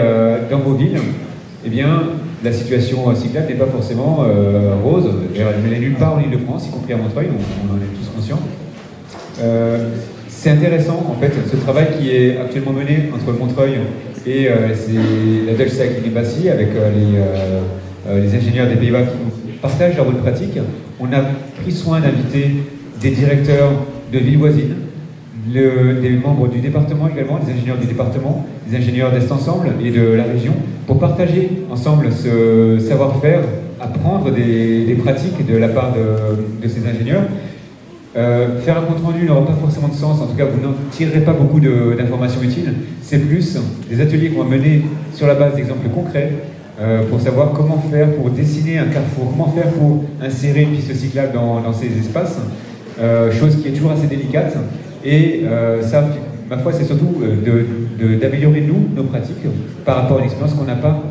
dans vos villes, eh bien, la situation cyclable n'est pas forcément rose. Elle n'est nulle part en Ile-de-France, y compris à Montreuil, on en est tous conscients. C'est intéressant, en fait, ce travail qui est actuellement mené entre Montreuil et la Dutch Cycling Embassy, avec les ingénieurs des Pays-Bas qui nous partagent leur bonne pratique. On a pris soin d'inviter des directeurs de villes voisines, des membres du département également, des ingénieurs du département, des ingénieurs d'Est Ensemble et de la région, pour partager ensemble ce savoir-faire, apprendre des pratiques de la part de ces ingénieurs. Faire un compte-rendu n'aura pas forcément de sens, en tout cas vous n'en tirerez pas beaucoup d'informations utiles. C'est plus des ateliers qu'on va mener sur la base d'exemples concrets pour savoir comment faire pour dessiner un carrefour, comment faire pour insérer une piste cyclable dans ces espaces, chose qui est toujours assez délicate. Et ça, ma foi, c'est surtout d'améliorer nos pratiques par rapport à une expérience qu'on n'a pas,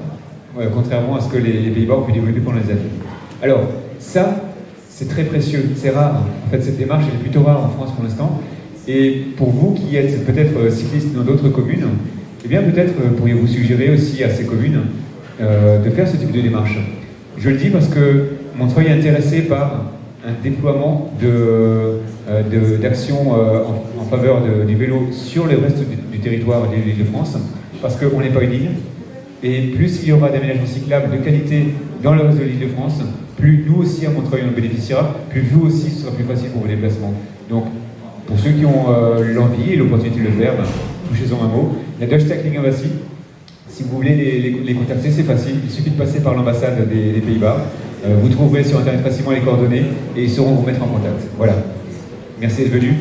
contrairement à ce que les Pays-Bas ont pu développer pendant les années. Alors, ça, c'est très précieux, c'est rare. En fait, cette démarche elle est plutôt rare en France pour l'instant. Et pour vous qui êtes peut-être cyclistes dans d'autres communes, eh bien peut-être pourriez-vous suggérer aussi à ces communes de faire ce type de démarche. Je le dis parce que Montreuil est intéressé par un déploiement d'actions en faveur du vélo sur le reste du territoire de l'Île-de-France, parce qu'on n'est pas une île. Et plus il y aura d'aménagements cyclables de qualité dans le reste de l'Île-de-France, plus nous aussi à Montreuil on en bénéficiera, plus vous aussi ce sera plus facile pour vos déplacements. Donc pour ceux qui ont l'envie et l'opportunité de le faire, touchez-en un mot. La Dutch Cycling Embassy, si vous voulez les contacter, c'est facile, il suffit de passer par l'ambassade des Pays-Bas. Vous trouverez sur internet facilement les coordonnées et ils sauront vous mettre en contact. Voilà. Merci d'être venu.